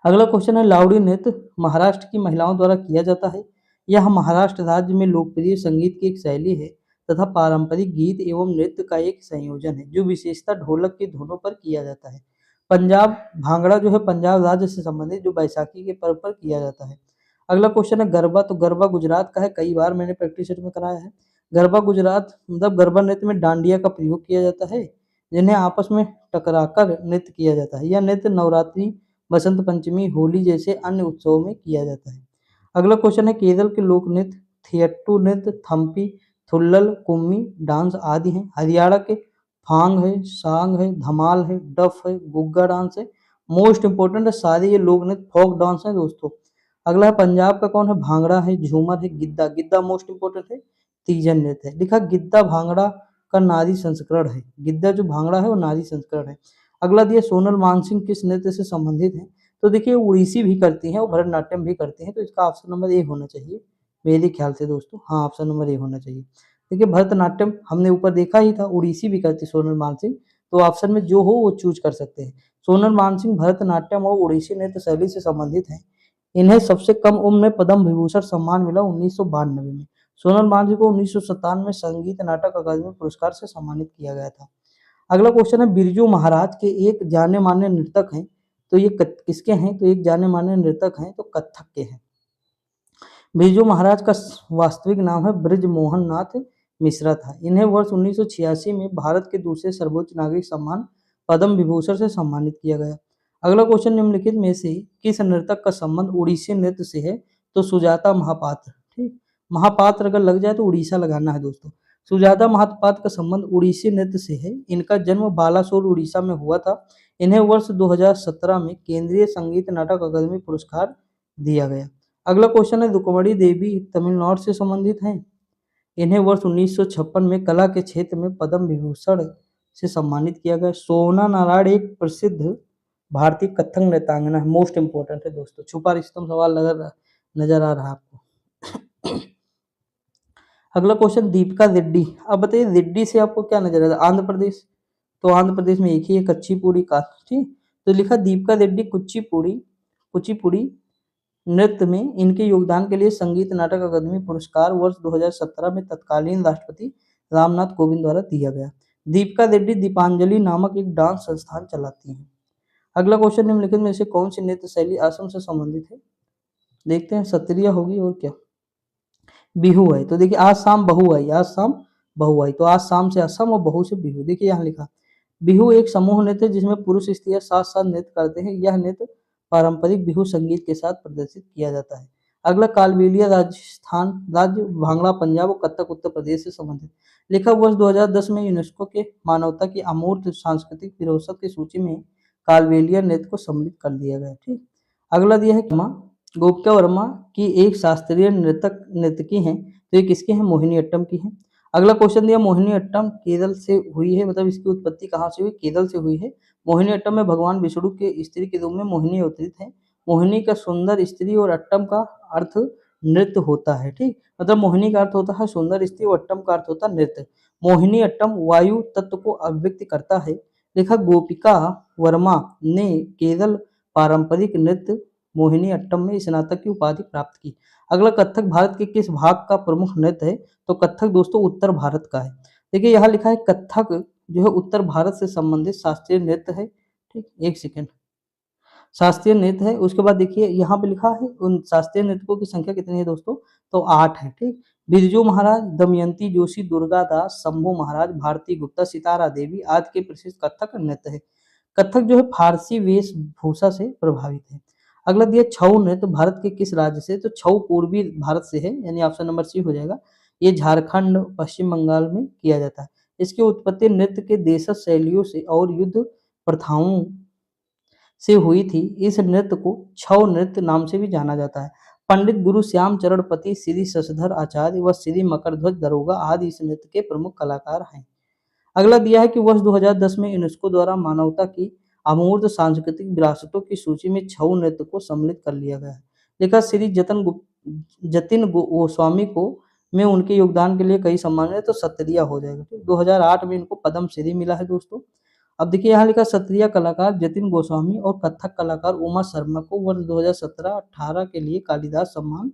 अगला क्वेश्चन है लावड़ी नृत्य महाराष्ट्र की महिलाओं द्वारा किया जाता है। यह महाराष्ट्र राज्य में लोकप्रिय संगीत की एक शैली है तथा पारंपरिक गीत एवं नृत्य का एक संयोजन है, जो विशेषता ढोलक की धुनों पर किया जाता है। पंजाब भांगड़ा जो है पंजाब राज्य से संबंधित, जो बैसाखी के पर्व पर किया जाता है। अगला क्वेश्चन है गरबा। तो गरबा गुजरात का है, कई बार मैंने प्रैक्टिस सेट में कराया है। गरबा गुजरात मतलब गरबा नृत्य में डांडिया का प्रयोग किया जाता है, जिन्हें आपस में टकराकर नृत्य किया जाता है। यह नृत्य नवरात्रि, बसंत पंचमी, होली जैसे अन्य उत्सवों में किया जाता है। अगला क्वेश्चन है केरल के लोक नृत्य थियट्टू नृत्य, थम्पी, थुल्लल, कुम्मी डांस आदि हैं। हरियाणा के फांग है, सांग है, धमाल है, डफ है, गुग्गा डांस है। मोस्ट इंपोर्टेंट है, सारे ये लोक नृत्य फोक डांस है दोस्तों। अगला है पंजाब का कौन है? भांगड़ा है, झूमर है, गिद्दा। गिद्दा मोस्ट इंपोर्टेंट है, तीजन नृत्य है। लिखा गिद्दा भांगड़ा का नारी संस्करण है। गिद्दा जो भांगड़ा है वो नारी संस्करण है। अगला दिया सोनल मानसिंह किस नृत्य से संबंधित है? तो देखिए उड़ीसी भी करती हैं और भरतनाट्यम भी करती हैं, तो इसका ऑप्शन नंबर ए होना चाहिए मेरे ख्याल से दोस्तों। हाँ, ऑप्शन नंबर ए होना चाहिए। देखिए भरतनाट्यम हमने ऊपर देखा ही था, उड़ीसी भी करती सोनल मानसिंह, तो ऑप्शन में जो हो वो चूज कर सकते हैं। सोनल मानसिंह भरतनाट्यम और उड़ीसी नृत्य शैली से संबंधित हैं। इन्हें सबसे कम उम्र में पद्म विभूषण सम्मान मिला 1992 में। सोनल मानसिंह को 1957 में संगीत नाटक अकादमी पुरस्कार से सम्मानित किया गया था। अगला क्वेश्चन है बिरजू महाराज के एक जाने माने नृतक हैं, तो ये किसके हैं? तो एक जाने माने नृतक हैं तो कथक के हैं। बिरजू महाराज का वास्तविक नाम है ब्रजमोहन नाथ मिश्रा था। इन्हें वर्ष 1986 में भारत के दूसरे सर्वोच्च नागरिक सम्मान पद्म विभूषण से सम्मानित किया गया। अगला क्वेश्चन निम्नलिखित में से किस नर्तक का संबंध उड़ीसी नृत्य से है? तो सुजाता महापात्र। ठीक, महापात्र अगर लग जाए तो उड़ीसा लगाना है दोस्तों। सुजाता महापात्र का संबंध उड़ीसी नृत्य से है। इनका जन्म बालासोर उड़ीसा में हुआ था। इन्हें वर्ष 2017 में केंद्रीय संगीत नाटक अकादमी पुरस्कार दिया गया। अगला क्वेश्चन है रुक्मणी देवी तमिलनाडु से संबंधित हैं। इन्हें वर्ष 1956 में कला के क्षेत्र में पद्म विभूषण से सम्मानित किया गया। सोना नारायण एक प्रसिद्ध भारतीय कथक नृत्यांगना है। मोस्ट इंपोर्टेंट है दोस्तों, छुपा रिश्तम सवाल नजर आ रहा है आपको। अगला क्वेश्चन दीपिका रेड्डी। अब बताइए रेड्डी से आपको क्या नजर आता है? आंध्र प्रदेश, तो आंध्र प्रदेश में एक ही है कुचिपुड़ी का। ठीक, तो लिखा दीपिका रेड्डी कुचिपुड़ी नृत्य में इनके योगदान के लिए संगीत नाटक अकादमी पुरस्कार वर्ष 2017 में तत्कालीन राष्ट्रपति रामनाथ कोविंद द्वारा दिया गया। दीपिका रेड्डी दीपांजलि नामक एक डांस संस्थान चलाती हैं। अगला क्वेश्चन निम्नलिखित में से कौन सी नृत्य शैली असम से संबंधित है? देखते हैं, सत्रिया होगी और क्या? बिहू है। तो देखिए आज शाम बहू आई, आज शाम बहू आई, तो आज शाम से असम और बहू से बिहू। देखिए यहाँ लिखा बिहू एक समूह नृत्य जिसमें पुरुष स्त्रियां साथ साथ नृत्य करते हैं। यह नृत्य पारंपरिक बिहू संगीत के साथ प्रदर्शित किया जाता है। अगला कालबेलिया राजस्थान राज्य, भांगड़ा पंजाब और कथक उत्तर प्रदेश से संबंधित। लिखा वर्ष 2010 में यूनेस्को के मानवता की अमूर्त सांस्कृतिक विरासत की सूची में कालबेलिया नृत्य को सम्मिलित कर दिया गया। ठीक, अगला दिया है गोपिका वर्मा की एक शास्त्रीय नर्तकी हैं, तो ये किसके हैं? मोहिनी अट्टम की हैं। अगला क्वेश्चन दिया मोहिनी अट्टम केरल से हुई है, मतलब इसकी उत्पत्ति कहाँ से हुई? केरल से हुई है। मोहिनीअट्टम में भगवान विष्णु के स्त्री के रूप में मोहिनी अवतरित है। मोहिनी का सुंदर स्त्री और अट्टम का अर्थ नृत्य होता है। ठीक, मतलब मोहिनी का अर्थ होता है सुंदर स्त्री और अट्टम का अर्थ होता है नृत्य। मोहिनी अट्टम वायु तत्व को अभिव्यक्त करता है। लेखक गोपिका वर्मा ने केरल पारंपरिक नृत्य मोहिनी अट्टम में स्नातक की उपाधि प्राप्त की। अगला, कथक भारत के किस भाग का प्रमुख नृत्य है? तो कथक दोस्तों उत्तर भारत का है। देखिए यहाँ लिखा है कथक जो है उत्तर भारत से संबंधित शास्त्रीय नृत्य है। ठीक, एक सेकेंड, शास्त्रीय नृत्य है। उसके बाद देखिए यहाँ पे लिखा है उन शास्त्रीय नृत्यों की संख्या कितनी है दोस्तों? तो 8 है। ठीक, बिरजू महाराज, दमयंती जोशी, दुर्गा दास, शंभू महाराज, भारती गुप्ता, सितारा देवी आदि के प्रसिद्ध कथक नृत्य है। कथक जो है फारसी वेशभूषा से प्रभावित है। अगला दिया छऊ नृत्य भारत के किस राज्य से? तो छऊ पूर्वी भारत से है, यानी ऑप्शन नंबर सी हो जाएगा। ये झारखंड, पश्चिम बंगाल में किया जाता है। इसकी उत्पत्ति नृत्य के देशज शैलियों से और युद्ध प्रथाओं से हुई थी। इस नृत्य को छऊ नृत्य नाम से भी जाना जाता है। पंडित गुरु श्याम चरण पति, श्री शशधर आचार्य व श्री मकरध्वज दरोगा आदि इस नृत्य के प्रमुख कलाकार हैं। अगला दिया है कि वर्ष 2010 में यूनेस्को द्वारा मानवता की अमूर्त सांस्कृतिक विरासतों की सूची में छऊ नृत्य को सम्मिलित कर लिया गया है। लेखक श्री जतिन गोस्वामी को में उनके योगदान के लिए कई सम्मान है, तो सत्रिया हो जाएगा। ठीक, 2008 में इनको पद्म श्री मिला है दोस्तों। अब देखिए यहाँ लिखा सत्रिया कलाकार जतिन गोस्वामी और कथक कलाकार उमा शर्मा को वर्ष 2017-18 के लिए कालिदास सम्मान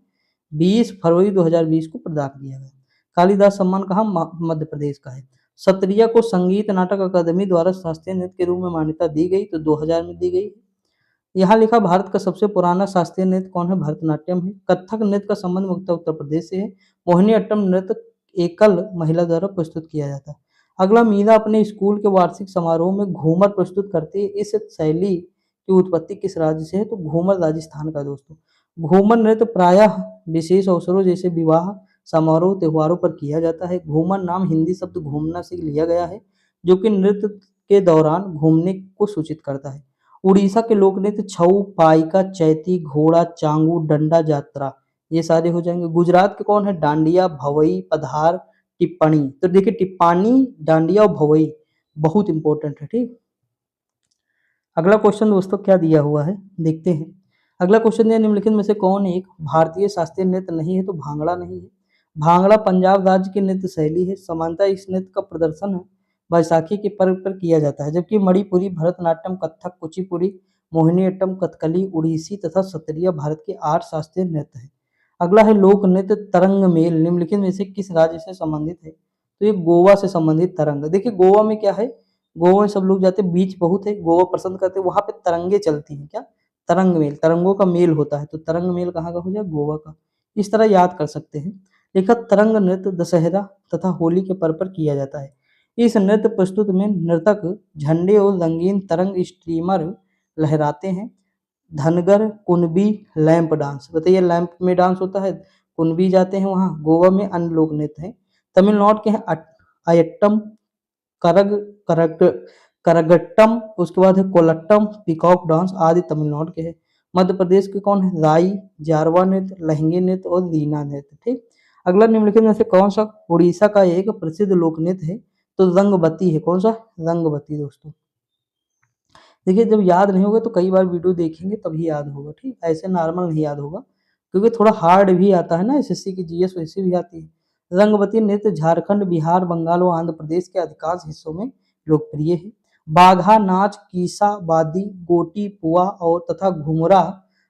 20 फरवरी 2020 को प्रदान किया गया। कालिदास सम्मान कहाँ? मध्य प्रदेश का है। सत्रिया को संगीत नाटक अकादमी द्वारा शास्त्रीय नृत्य के रूप में मान्यता दी गई, तो 2000 में दी गई। यहाँ लिखा भारत का सबसे पुराना शास्त्रीय नृत्य कौन है? भरतनाट्यम है। कथक नृत्य का संबंध मुख्यतः उत्तर प्रदेश से है। मोहिनी अट्टम नृत्य एकल महिला द्वारा प्रस्तुत किया जाता है। अगला, मीरा अपने स्कूल के वार्षिक समारोह में घूमर प्रस्तुत करती है। इस शैली की उत्पत्ति किस राज्य से है? तो घूमर राजस्थान का दोस्तों। घूमर नृत्य प्रायः विशेष अवसरों जैसे विवाह समारोह त्योहारों पर किया जाता है। घूमर नाम हिंदी शब्द घूमना से लिया गया है, जो कि नृत्य के दौरान घूमने को सूचित करता है। उड़ीसा के लोक नृत्य छऊ, पाइका, चैती, घोड़ा, चांगू, डंडा यात्रा ये सारे हो जाएंगे। गुजरात के कौन है? डांडिया, भवई, पधार, टिप्पणी। तो देखिए टिप्पाणी, डांडिया और भवई बहुत इंपॉर्टेंट है। ठीक, अगला क्वेश्चन दोस्तों क्या दिया हुआ है देखते हैं। अगला क्वेश्चन है निम्नलिखित में से कौन एक भारतीय शास्त्रीय नृत्य नहीं है? तो भांगड़ा नहीं है। भांगड़ा पंजाब राज्य की नृत्य शैली है। सामान्यतः इस नृत्य का प्रदर्शन बैसाखी के पर्व पर किया जाता है, जबकि मणिपुरी, भरतनाट्यम, कथक, कुचिपुड़ी, मोहिनीअट्टम, कथकली, उड़ीसी तथा सत्रिया भारत के 8 शास्त्रीय नृत्य है। अगला है लोक नृत्य तरंग मेल निम्नलिखित में से किस राज्य से संबंधित है? तो ये गोवा से संबंधित तरंग। देखिए गोवा में क्या है, गोवा में सब लोग जाते हैं, बीच बहुत है, गोवा पसंद करते हैं, वहां पे तरंगे चलती हैं। क्या? तरंग मेल, तरंगों का मेल होता है, तो तरंग मेल कहाँ का हो जाए? गोवा का। इस तरह याद कर सकते हैं। लेखक तरंग नृत्य दशहरा तथा होली के पर्व पर किया जाता है। इस नृत्य प्रस्तुत में नर्तक झंडे और रंगीन तरंग स्ट्रीमर लहराते हैं। धनगर, कुणबी, लैंप डांस, बताइए लैंप में डांस होता है, कुणबी जाते हैं वहाँ। गोवा में अन्य लोक नृत्य है। तमिलनाडु के हैं अयट्टम, करग करग करगट्टम, उसके बाद है कोलट्टम, पिकॉक डांस आदि तमिलनाडु के हैं। मध्य प्रदेश के कौन है? राई, जारवा नृत्य, लहंगे नृत्य और रीना नृत्य। ठीक, अगला निम्नलिखित में से कौन सा उड़ीसा का एक प्रसिद्ध लोक नृत्य है? तो रंगबती है। कौन सा? रंगबती दोस्तों। देखिए जब याद नहीं होगा तो कई बार वीडियो देखेंगे तभी याद होगा। ठीक, ऐसे नॉर्मल नहीं याद होगा, क्योंकि थोड़ा हार्ड भी आता है ना, एसएससी की जीएस वैसे भी आती है। रंगबती नृत्य झारखंड, बिहार, बंगाल और आंध्र प्रदेश के अधिकांश हिस्सों में लोकप्रिय है। बाघा नाच, कीसा, बादी, गोटी, पुआ और तथा घुमरा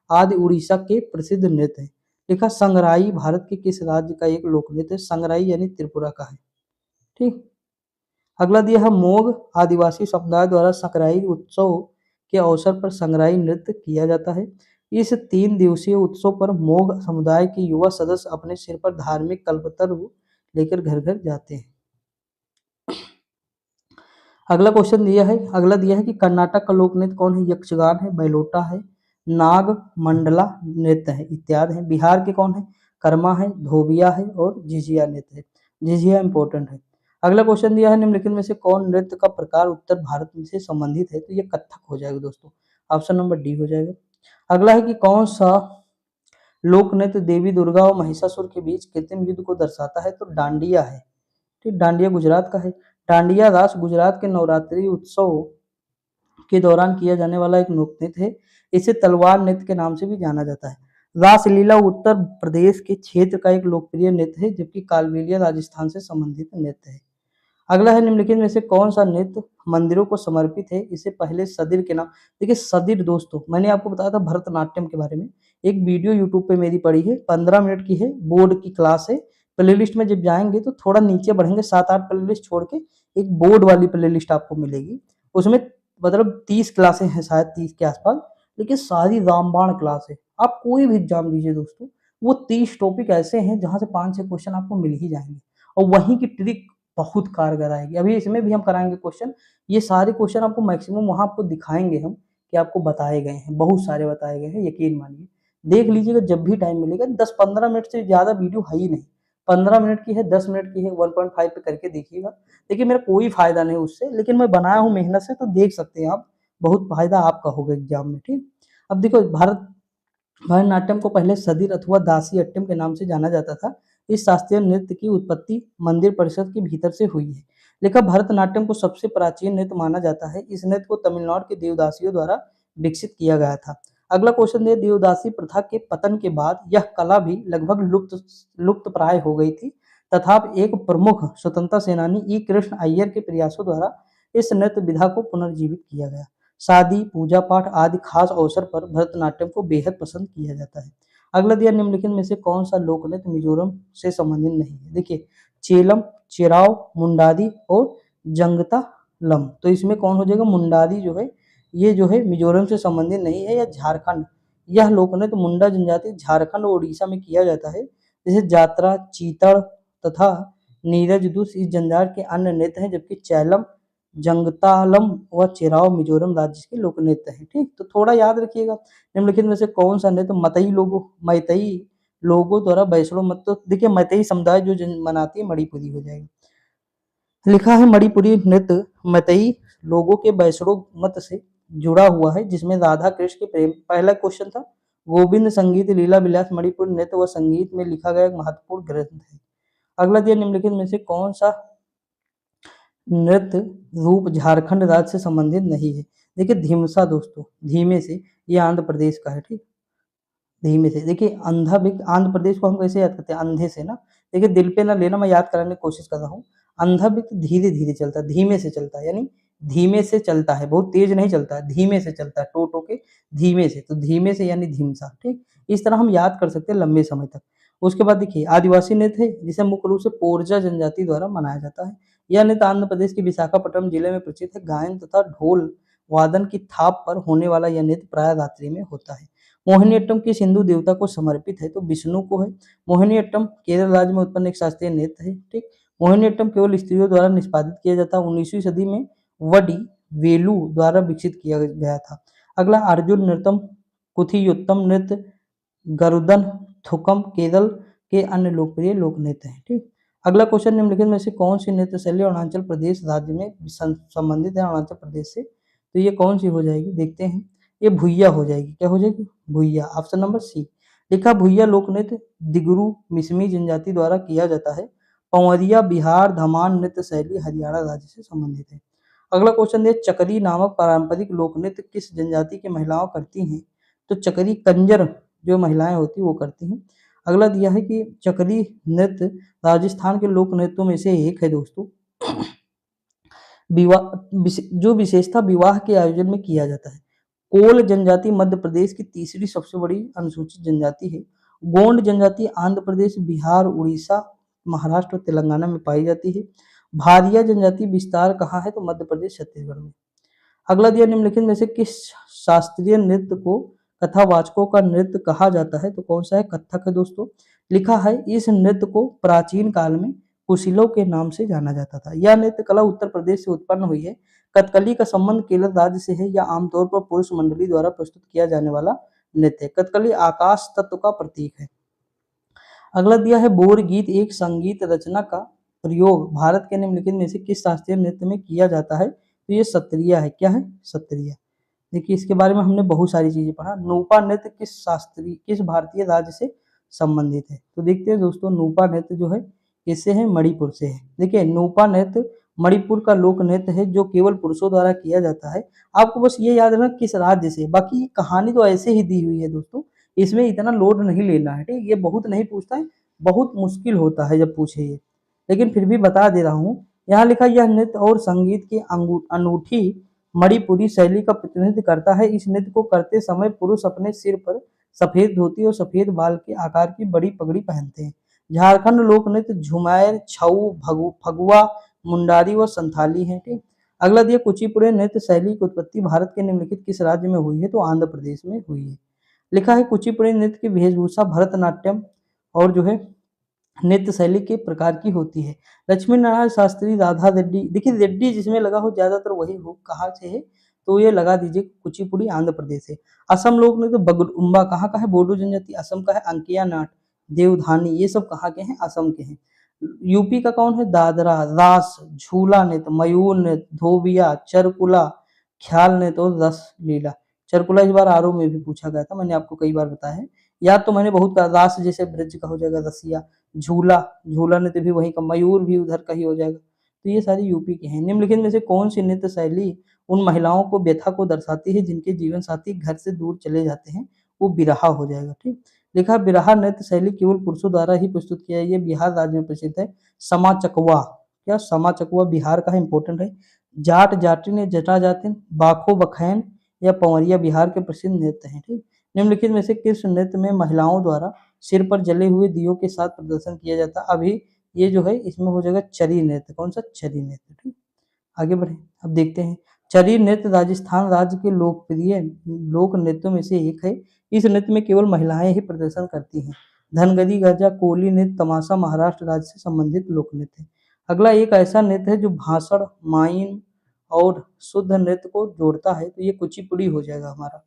आदि उड़ीसा के प्रसिद्ध नृत्य है। लिखा संगराई भारत के किस राज्य का एक लोक नृत्य है? संगराई यानी त्रिपुरा का है। ठीक, अगला दिया है मोग, आदिवासी समुदाय द्वारा संगराई उत्सव के अवसर पर संगराई नृत्य किया जाता है। इस 3 दिवसीय उत्सव पर मोग समुदाय के युवा सदस्य अपने सिर पर धार्मिक कल्पतरु लेकर घर घर जाते हैं। अगला क्वेश्चन दिया है कि कर्नाटक का लोक नृत्य कौन है? यक्षगान है, बैलोटा है, नाग मंडला नृत्य है इत्यादि है। बिहार के कौन है? कर्मा है, धोबिया है और झिझिया नृत्य है। झिझिया इंपॉर्टेंट है। अगला क्वेश्चन दिया है निम्नलिखित में से कौन नृत्य का प्रकार उत्तर भारत से संबंधित है? तो ये कथक हो जाएगा दोस्तों, ऑप्शन नंबर डी हो जाएगा। अगला है कि कौन सा लोक नृत्य देवी दुर्गा और महिषासुर के बीच कृत्रिम युद्ध को दर्शाता है? तो डांडिया है। ठीक, डांडिया गुजरात का है। डांडिया रास गुजरात के नवरात्रि उत्सव के दौरान किया जाने वाला एक लोक नृत्य है। इसे तलवार नृत्य के नाम से भी जाना जाता है। रासलीला उत्तर प्रदेश के क्षेत्र का एक लोकप्रिय नृत्य है, जबकि कालबेलिया राजस्थान से संबंधित नृत्य है। अगला है निम्नलिखित में से कौन सा नृत्य मंदिरों को समर्पित है? इसे पहले सदिर के नाम, देखिए सदिर दोस्तों मैंने आपको बताया था भरतनाट्यम के बारे में, एक वीडियो यूट्यूब पे मेरी पड़ी है, 15 मिनट की है, बोर्ड की क्लास है। प्लेलिस्ट में जब जाएंगे तो थोड़ा नीचे बढ़ेंगे, 7-8 प्लेलिस्ट छोड़ के एक बोर्ड वाली प्लेलिस्ट आपको मिलेगी। उसमें मतलब 30 क्लासें हैं, शायद 30 के आसपास, लेकिन सारी रामबाण क्लास है। आप कोई भी एग्जाम दीजिए दोस्तों, वो 30 टॉपिक ऐसे हैं जहां से 5-6 क्वेश्चन आपको मिल ही जाएंगे, और वहीं की ट्रिक बहुत कारगर आएगी। अभी इसमें भी हम कराएंगे क्वेश्चन, ये सारे क्वेश्चन आपको मैक्सिमम वहां आपको दिखाएंगे हम कि आपको बताए गए हैं, बहुत सारे बताए गए हैं, यकीन मानिए। देख लीजिएगा जब भी टाइम मिलेगा, 10-15 मिनट से ज्यादा वीडियो है ही नहीं, 15 मिनट की है, 10 मिनट की है, 1.5 पे करके देखिएगा। देखिए मेरा कोई फायदा नहीं उससे, लेकिन मैं बनाया हूँ मेहनत से, तो देख सकते हैं आप, बहुत फायदा आपका होगा एग्जाम में। ठीक, अब देखो भरतनाट्यम को पहले सदिर अथवा दासी अट्टम के नाम से जाना जाता था। इस शास्त्रीय नृत्य की उत्पत्ति मंदिर परिसर के भीतर से हुई है। लेकिन भरतनाट्यम को सबसे प्राचीन नृत्य माना जाता है। इस नृत्य को तमिलनाडु के देवदासियों द्वारा विकसित किया गया था। अगला क्वेश्चन है, देवदासी प्रथा के पतन के बाद यह कला भी लगभग लुप्त प्राय हो गई थी, तथा एक प्रमुख स्वतंत्रता सेनानी ई कृष्ण अय्यर के प्रयासों द्वारा इस नृत्य विधा को पुनर्जीवित किया गया। शादी, पूजा पाठ आदि खास अवसर पर भरतनाट्यम को बेहद पसंद किया जाता है। अगला दिया, निम्नलिखित में से कौन सा लोक नृत्य मिजोरम से संबंधित नहीं है? देखिए चेलम, चेराव, मुंडादी और जंगतालम। तो इसमें कौन हो जाएगा? मुंडादी जो है, ये जो है मिजोरम से संबंधित नहीं है, या झारखंड। यह लोक नृत्य मुंडा जनजाति झारखंड और उड़ीसा में किया जाता है। जैसे जात्रा, चीतड़ तथा नीरज दूस इस जनजाति के अन्य नृत्य हैं, जबकि चैलम, जंगतालम व चेराव मिजोरम राज्य के लोक नृत्य हैं। ठीक, तो थोड़ा याद रखिएगा। निम्नलिखित में से कौन सा नृत्य मैतई लोगों द्वारा वैष्णव मत, तो देखिए मैतई समुदाय जो मनाती है मणिपुरी हो जाएगा। लिखा है मणिपुरी नृत्य मैतई लोगों के वैष्णव मत से जुड़ा हुआ है, जिसमें राधा कृष्ण के प्रेम, पहला क्वेश्चन था। गोविंद संगीत लीला विलास मणिपुर नृत्य व संगीत में लिखा गया एक महत्वपूर्ण ग्रंथ है। अगला दिया, निम्नलिखित में से कौन सा नृत्य रूप झारखंड राज्य से संबंधित नहीं है? देखिए धीमसा दोस्तों, धीमे से, ये आंध्र प्रदेश का है। ठीक, धीमे से, देखिए अंधा भी, आंध्र प्रदेश को हम कैसे याद करते हैं? अंधे से ना। देखिए दिल पे ना लेना, मैं याद कराने की कोशिश कर रहा हूँ। अंधा भी धीरे धीरे चलता है, धीमे से चलता है, यानी धीमे से चलता है, बहुत तेज नहीं चलता है, धीमे से चलता है, टो टो के धीमे से, तो धीमे से यानी धीमसा। ठीक, इस तरह हम याद कर सकते हैं लंबे समय तक। उसके बाद देखिए आदिवासी नृत्य है, जिसे मुख्य रूप से पोरजा जनजाति द्वारा मनाया जाता है। यह नृत्य आंध्र प्रदेश के विशाखापट्टनम जिले में प्रचलित है। गायन तथा ढोल वादन की थाप पर होने वाला यह नृत्य प्राय रात्रि में होता है। मोहिनीअट्टम किस हिंदू देवता को समर्पित है? तो विष्णु को है। मोहिनीअट्टम केरल राज्य में उत्पन्न एक शास्त्रीय नृत्य है। ठीक, मोहिनीअट्टम केवल स्त्रियों द्वारा निष्पादित किया जाता है। 19वीं सदी में वडी वेलु द्वारा विकसित किया गया था। अगला अर्जुन नृत्यम, कुथियुत्तम नृत्य, गरुदन, थुकम केरल के अन्य लोकप्रिय लोक नृत्य हैं। ठीक, अगला क्वेश्चन, निम्नलिखित में से कौन सी नृत्य शैली अरुणाचल प्रदेश राज्य में संबंधित है अरुणाचल प्रदेश से? तो ये कौन सी हो जाएगी, देखते हैं। ये भुइया हो जाएगी। क्या हो जाएगी? भुइया, ऑप्शन नंबर सी। लिखा भुइया लोक नृत्य दिगरू मिसमी जनजाति द्वारा किया जाता है। पंवरिया बिहार धमान नृत्य शैली हरियाणा राज्य से संबंधित है। अगला क्वेश्चन है, चकरी नामक पारंपरिक लोक नृत्य किस जनजाति की महिलाओं करती हैं? तो चकरी कंजर जो महिलाएं होती वो करती हैं। अगला दिया है कि चकरी नृत्य राजस्थान के लोक नृत्यों में से एक है दोस्तों। विवाह जो विशेषता विवाह के आयोजन में किया जाता है। कोल जनजाति मध्य प्रदेश की तीसरी सबसे बड़ी अनुसूचित जनजाति है। गोंड जनजाति आंध्र प्रदेश, बिहार, उड़ीसा, महाराष्ट्र और तेलंगाना में पाई जाती है। भारिया जनजाति विस्तार कहाँ है? तो मध्य प्रदेश, छत्तीसगढ़ में। अगला दिया, निम्नलिखित में से किस शास्त्रीय नृत्य को कथावाचकों का नृत्य कहा जाता है? तो कौन सा है? कथक है दोस्तों। लिखा है इस नृत्य को प्राचीन काल में कुशीलों के नाम से जाना जाता था। यह नृत्य कला उत्तर प्रदेश से उत्पन्न हुई है। कथकली का संबंध केरल राज्य से है। यह आमतौर पर पुरुष मंडली द्वारा प्रस्तुत किया जाने वाला नृत्य है। कथकली आकाश तत्व का प्रतीक है। अगला दिया है, बोर गीत एक संगीत रचना का प्रयोग भारत के निम्नलिखित में से किस शास्त्रीय नृत्य में किया जाता है? तो ये सत्रिया है। क्या है? सत्रिया। देखिए इसके बारे में हमने बहुत सारी चीजें पढ़ा। नूपा नृत्य किस भारतीय राज्य से संबंधित है? तो देखते हैं दोस्तों, नूपा नृत्य जो है किससे है? मणिपुर से है। देखिए नूपा नृत्य मणिपुर का लोक नृत्य है जो केवल पुरुषों द्वारा किया जाता है। आपको बस ये याद रखना किस राज्य से, बाकी कहानी तो ऐसे ही दी हुई है दोस्तों, इसमें इतना लोड नहीं लेना है, ठीक। ये बहुत नहीं पूछता है, बहुत मुश्किल होता है जब पूछे ये, लेकिन फिर भी बता दे रहा हूँ। यहाँ लिखा यह नृत्य और संगीत की अनूठी मणिपुरी शैली का प्रतिनिधित्व करता है। इस नृत्य को करते समय पुरुष अपने सिर पर सफेद धोती और सफेद बाल के आकार की बड़ी पगड़ी पहनते हैं। झारखंड लोक नृत्य झुमार, छऊ, फगुआ, मुंडारी व संथाली है, ठीक। अगला दिया कुचिपुड़ी नृत्य शैली की उत्पत्ति भारत के निम्नलिखित किस राज्य में हुई है, तो आंध्र प्रदेश में हुई है। लिखा है कुचिपुड़ी नृत्य की वेशभूषा भरतनाट्यम और जो है नृत्य शैली के प्रकार की होती है। लक्ष्मी नारायण शास्त्री, राधा रेड्डी, देखिए रेड्डी जिसमें लगा हो ज्यादातर वही हो, कहाँ से है, तो ये लगा दीजिए कुचिपुड़ी आंध्र प्रदेश से। असम लोक नृत्य बगुरुम्बा कहाँ का है, बोडो जनजाति असम का है। अंकिया नाट, देवधानी, ये सब कहाँ के हैं, असम के हैं। यूपी का कौन है, दादरा, रास, झूला नृत्य, मयूर नृत्य, धोबिया, चरकुला, ख्याल नृत्य और रस लीला। चरकुला इस बार आरओ में भी पूछा गया था, मैंने आपको कई बार बताया है, याद तो मैंने बहुत कहा। रास जैसे ब्रज का हो जाएगा रसिया, झूला, झूला नृत्य भी वहीं का, मयूर भी उधर का ही हो जाएगा। तो ये सारी यूपी के हैं। निम्नलिखित में से कौन सी नृत्य शैली उन महिलाओं को व्यथा को दर्शाती है जिनके जीवन साथी घर से दूर चले जाते हैं, वो बिरहा हो जाएगा, ठीक। लिखा बिरहा नृत्य शैली केवल पुरुषों द्वारा ही प्रस्तुत किया है, ये बिहार राज्य में प्रसिद्ध है। समा चकवा, क्या समा चकवा बिहार का है, इंपॉर्टेंट है। जाट जाटिन, जटा जातिन, बाखो बखैन या पवरिया बिहार के प्रसिद्ध नृत्य हैं, ठीक। निम्नलिखित में से किस नृत्य में महिलाओं द्वारा सिर पर जले हुए दियों के साथ प्रदर्शन किया जाता है। अभी ये जो है इसमें हो जाएगा चरी नृत्य, कौन सा, चरी नृत्य, ठीक। आगे बढ़े, अब देखते हैं। चरी नृत्य राजस्थान राज्य के लोकप्रिय लोक नृत्यों में से एक है। इस नृत्य में केवल महिलाएं ही प्रदर्शन करती हैं। धनगरी, गजा, कोली नृत्य, तमाशा महाराष्ट्र राज्य से संबंधित लोक नृत्य है। अगला एक ऐसा नृत्य है जो भाषण, माइन और शुद्ध नृत्य को जोड़ता है, तो ये कुचिपुड़ी हो जाएगा हमारा।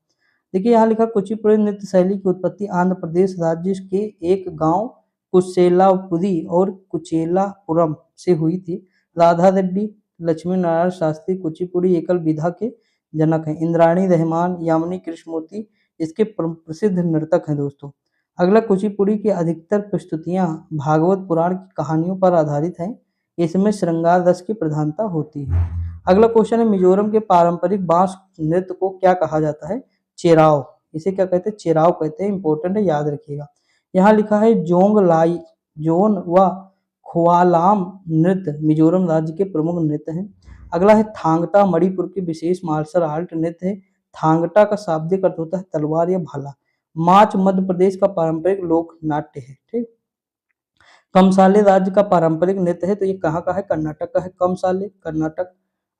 देखिए यहाँ लिखा कुचिपुड़ी नृत्य शैली की उत्पत्ति आंध्र प्रदेश राज्य के एक गांव कुशेलापुरी और कुचेलापुरम से हुई थी। राधा रेड्डी, लक्ष्मी नारायण शास्त्री कुचिपुड़ी एकल विधा के जनक हैं। इंद्राणी रहमान, यामिनी कृष्णमूर्ति इसके प्रसिद्ध नर्तक हैं दोस्तों। अगला कुचिपुड़ी की अधिकतर प्रस्तुतियां भागवत पुराण की कहानियों पर आधारित हैं। इसमें श्रृंगार रस की प्रधानता होती है। अगला क्वेश्चन है मिजोरम के पारंपरिक बांस नृत्य को क्या कहा जाता है, चेराव। इसे क्या कहते हैं, चेराव कहते हैं, इंपॉर्टेंट है, याद रखिएगा। यहाँ लिखा है जोंग लाई, जोन व ख्वालाम नृत्य मिजोरम राज्य के प्रमुख नृत्य हैं। अगला है थांगटा, मणिपुर की विशेष मार्शल आर्ट नृत्य है। थांगटा का शाब्दिक अर्थ होता है तलवार या भाला। माच मध्य प्रदेश का पारंपरिक लोक नाट्य है, ठीक। कमसाले राज्य का पारंपरिक नृत्य है, तो ये कहाँ का है, कर्नाटक का है, कमसाले कर्नाटक।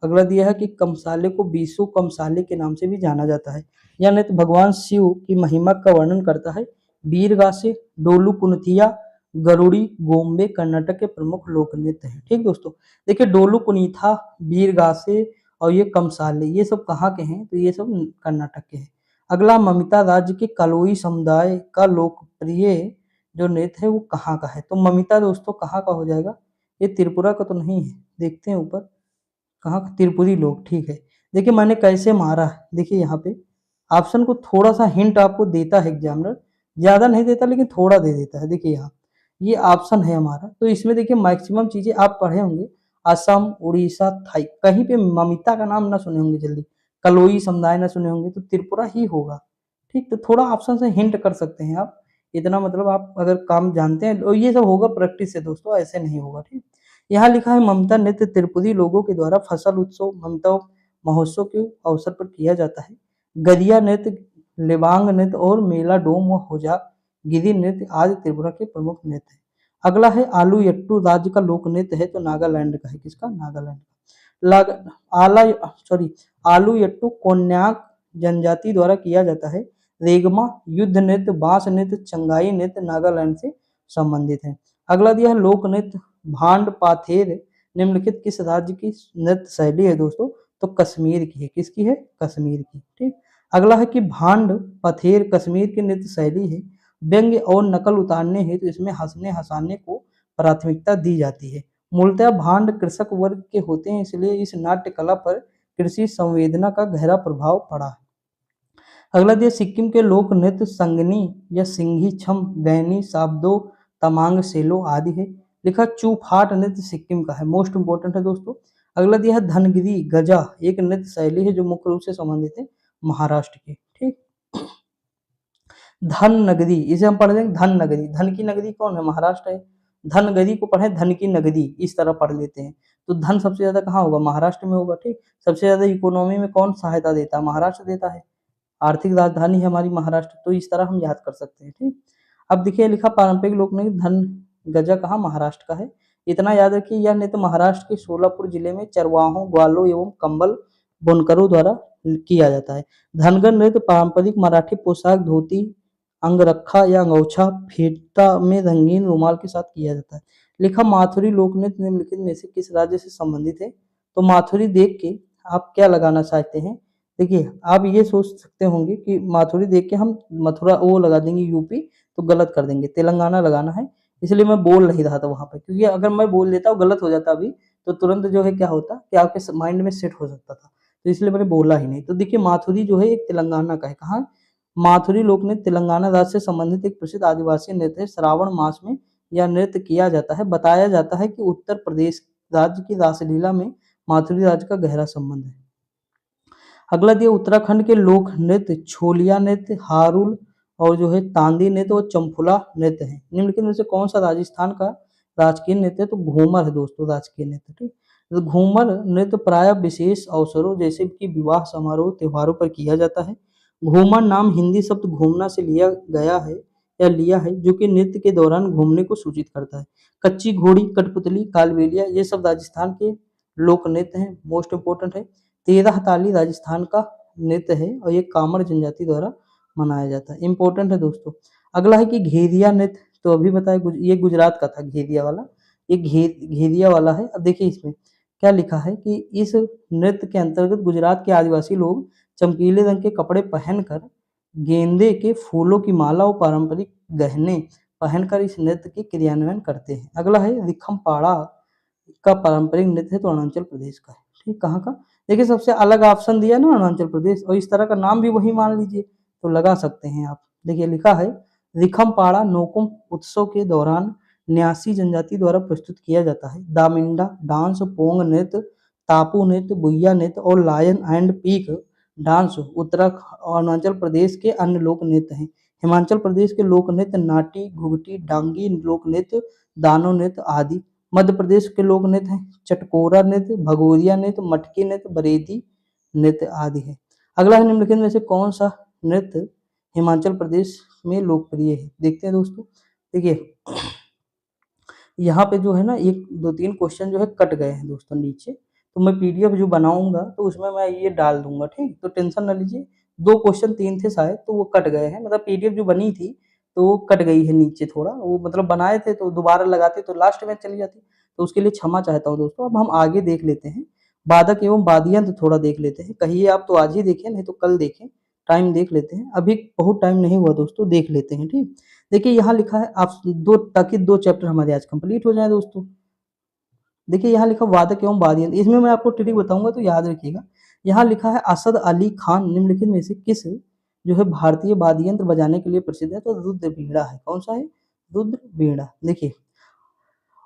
अगला दिया है कि कमसाले को बीसू कमसाले के नाम से भी जाना जाता है। यह नृत्य भगवान शिव की महिमा का वर्णन करता है। बीरगासे, डोलू कुनथिया, गरुड़ी, गोम्बे कर्नाटक के प्रमुख लोक नृत्य हैं, ठीक दोस्तों। देखिए डोलू कुनीथा, बीरगासे और ये कमसाले ये सब कहाँ के हैं, तो ये सब कर्नाटक के हैं। अगला ममिता राज्य के कलोई समुदाय का लोकप्रिय जो नृत्य है वो कहाँ का है, तो ममिता दोस्तों कहाँ का हो जाएगा, ये त्रिपुरा का तो नहीं है, देखते हैं ऊपर कहाँ का, त्रिपुरी लोग, ठीक है। देखिए मैंने कैसे मारा है, देखिए यहाँ पे ऑप्शन को थोड़ा सा हिंट आपको देता है एग्जामिनर, ज्यादा नहीं देता लेकिन थोड़ा दे देता है। देखिए यहाँ ये ऑप्शन है हमारा, तो इसमें देखिए मैक्सिमम चीजें आप पढ़े होंगे, असम, उड़ीसा, थाई, कहीं पे ममिता का नाम ना सुने होंगे जल्दी, कलोई समुदाय ना सुने होंगे, तो त्रिपुरा ही होगा, ठीक। तो थोड़ा ऑप्शन से हिंट कर सकते हैं आप, इतना मतलब आप अगर काम जानते हैं, और ये सब होगा प्रैक्टिस से दोस्तों, ऐसे नहीं होगा, ठीक। यहाँ लिखा है ममता नृत्य त्रिपुरी लोगों के द्वारा फसल उत्सव, ममता महोत्सव के अवसर पर किया जाता है। गरिया नृत्य, लेबांग नृत्य और मेला डोम व होजा गिरी नृत्य आदि त्रिपुरा के प्रमुख नृत्य है। अगला है आलू यट्टू राज्य का लोक नृत्य है, तो नागालैंड का है, किसका, नागालैंड का। आलू यट्टू कोन्याक जनजाति द्वारा किया जाता है। रेगमा, युद्ध नृत्य, बांस नृत्य, चंगाई नृत्य नागालैंड से संबंधित है। अगला दिया है लोक नृत्य भांड पाथेर निम्नलिखित किस राज्य की नृत्य शैली है दोस्तों, तो कश्मीर की है, किसकी है, कश्मीर की, ठीक। अगला है कि भांड पथेर कश्मीर की नृत्य शैली है। व्यंग्य और नकल उतारने हैं तो इसमें हंसने हंसाने को प्राथमिकता दी जाती है। मूलतः भांड कृषक वर्ग के होते हैं, इसलिए इस नाट्य कला पर कृषि संवेदना का गहरा प्रभाव पड़ा है। अगला दिया सिक्किम के लोक नृत्य संगनी या सिंघी छम, गैनी, साबदो, तमांग, सेलो आदि है। लिखा चूफाट नृत्य सिक्किम का है, मोस्ट इंपोर्टेंट है दोस्तों। अगला दिया है धनगिरी गजा, एक नृत्य शैली है जो मुख्य रूप से संबंधित है महाराष्ट्र के। ठीक, धन नगरी, इसे हम पढ़ लेंगे धन नगरी। धन की नगरी कौन है? महाराष्ट्र है। धनगरी को पढ़े धन की नगरी, इस तरह पढ़ लेते हैं। तो धन सबसे ज्यादा कहाँ होगा? महाराष्ट्र में होगा। ठीक, सबसे ज्यादा इकोनॉमी में कौन सहायता देता है? महाराष्ट्र देता है। आर्थिक राजधानी है हमारी महाराष्ट्र, तो इस तरह हम याद कर सकते हैं। ठीक, अब देखिए लिखा पारंपरिक लोक नृत्य धन गजा कहाँ? महाराष्ट्र का है। इतना याद रखिए, यह नृत्य महाराष्ट्र के सोलापुर जिले में चरवाहों, ग्वालों एवं कंबल बुनकरों द्वारा किया जाता है। धनगर नृत्य पारंपरिक मराठी पोशाक, धोती, अंगरखा या अंगोछा फेटा में रंगीन रुमाल के साथ किया जाता है। लिखा माथुरी लोक नृत्य निम्नलिखित में से किस राज्य से संबंधित है? तो माथुरी देख के आप क्या लगाना चाहते हैं? देखिए आप ये सोच सकते होंगे कि माथुरी देख के हम मथुरा वो लगा देंगे यूपी, तो गलत कर देंगे, तेलंगाना लगाना है। इसलिए मैं बोल नहीं रहा था वहां पर, क्योंकि अगर मैं बोल देता और गलत हो जाता अभी, तो तुरंत जो है क्या होता कि आपके माइंड में सेट हो सकता था, तो इसलिए मैंने बोला ही नहीं। तो देखिए माथुरी जो है एक तेलंगाना का है। कहाँ? माथुरी लोक नृत्य तेलंगाना राज्य से संबंधित एक प्रसिद्ध आदिवासी नृत्य है। श्रावण मास में यह नृत्य किया जाता है। बताया जाता है कि उत्तर प्रदेश राज्य की रासलीला में माथुरी राज्य का गहरा संबंध है। अगला दिया उत्तराखंड के लोक नृत्य छोलिया नृत्य, हारुल और जो है तांदी नृत्य और चंफुला नृत्य है। निम्नलिखित में से कौन सा राजस्थान का राजकीय नृत्य है? तो घूमर है दोस्तों राजकीय नृत्य। ठीक, तो घूमर नृत्य प्राय विशेष अवसरों जैसे कि विवाह समारोह त्योहारों पर किया जाता है। घूमर नाम हिंदी शब्द घूमना से लिया गया है या लिया है, जो कि नृत्य के दौरान घूमने को सूचित करता है। कच्ची घोड़ी, कठपुतली, कालबेलिया ये सब राजस्थान के लोक नृत्य हैं, मोस्ट इंपोर्टेंट है। तेरह ताली राजस्थान का नृत्य है और ये कामर जनजाति द्वारा मनाया जाता है। इंपॉर्टेंट है दोस्तों। अगला है कि घेरिया नृत्य, तो अभी बताया ये गुजरात का था घेरिया वाला, ये घेरिया वाला है। अब देखिए इसमें क्या लिखा है कि इस नृत्य के अंतर्गत गुजरात के आदिवासी लोग चमकीले रंग के कपड़े पहनकर गेंदे के फूलों की माला और पारंपरिक गहने पहनकर इस नृत्य के क्रियान्वयन करते हैं। अगला है रिखम पाड़ा का पारंपरिक नृत्य है, तो अरुणाचल प्रदेश का है। ठीक, कहाँ का? देखिए सबसे अलग ऑप्शन दिया ना अरुणाचल प्रदेश, और इस तरह का नाम भी वही मान लीजिए, तो लगा सकते हैं आप। देखिए लिखा है रिखम पाड़ा नोकुम उत्सव के दौरान न्यासी जनजाति द्वारा प्रस्तुत किया जाता है। दामिंडा डांस, पोंग नृत्य, तापू नृत्य, बुइया नृत्य और lion and peak dance Uttarakhand और अरुणाचल प्रदेश के अन्य लोक नृत्य हैं। हिमाचल प्रदेश के लोक नृत्य नाटी, घुघटी, डांगी लोक नृत्य, दानो नृत्य आदि। मध्य प्रदेश के लोक नृत्य हैं चटकोरा नृत्य, भगोरिया नृत्य, मटकी नृत्य, बरेदी नृत्य आदि है। अगला है निम्नलिखित में से कौन सा नृत्य हिमाचल प्रदेश में लोकप्रिय है? देखते हैं दोस्तों। देखिए यहाँ पे जो है ना एक दो तीन क्वेश्चन जो है कट गए हैं दोस्तों नीचे, तो मैं पीडीएफ जो बनाऊंगा तो उसमें मैं ये डाल दूंगा। ठीक, तो टेंशन ना लीजिए। दो क्वेश्चन तीन थे शायद, तो वो कट गए हैं, मतलब पीडीएफ जो बनी थी तो वो कट गई है नीचे थोड़ा, वो मतलब बनाए थे तो दोबारा लगाते तो लास्ट में चली जाती, तो उसके लिए क्षमा चाहता हूँ दोस्तों। अब हम आगे देख लेते हैं, बाधक एवं वाद्ययंत्र थोड़ा देख लेते हैं। कहिए आप तो आज ही देखें, नहीं तो कल देखें, टाइम देख लेते हैं। अभी बहुत टाइम नहीं हुआ दोस्तों, देख लेते हैं। ठीक, देखिए यहाँ लिखा है आप दो, ताकि दो चैप्टर हमारे आज कंप्लीट हो जाए दोस्तों। देखिए यहाँ लिखा वादक एवं वाद्ययंत्र, इसमें मैं आपको ट्रिक बताऊंगा तो याद रखिएगा। यहाँ लिखा है असद अली खान निम्नलिखित में से किस जो है भारतीय वाद्य यंत्र बजाने के लिए प्रसिद्ध है? तो रुद्र बीड़ा है। कौन सा है? रुद्र बीड़ा। देखिए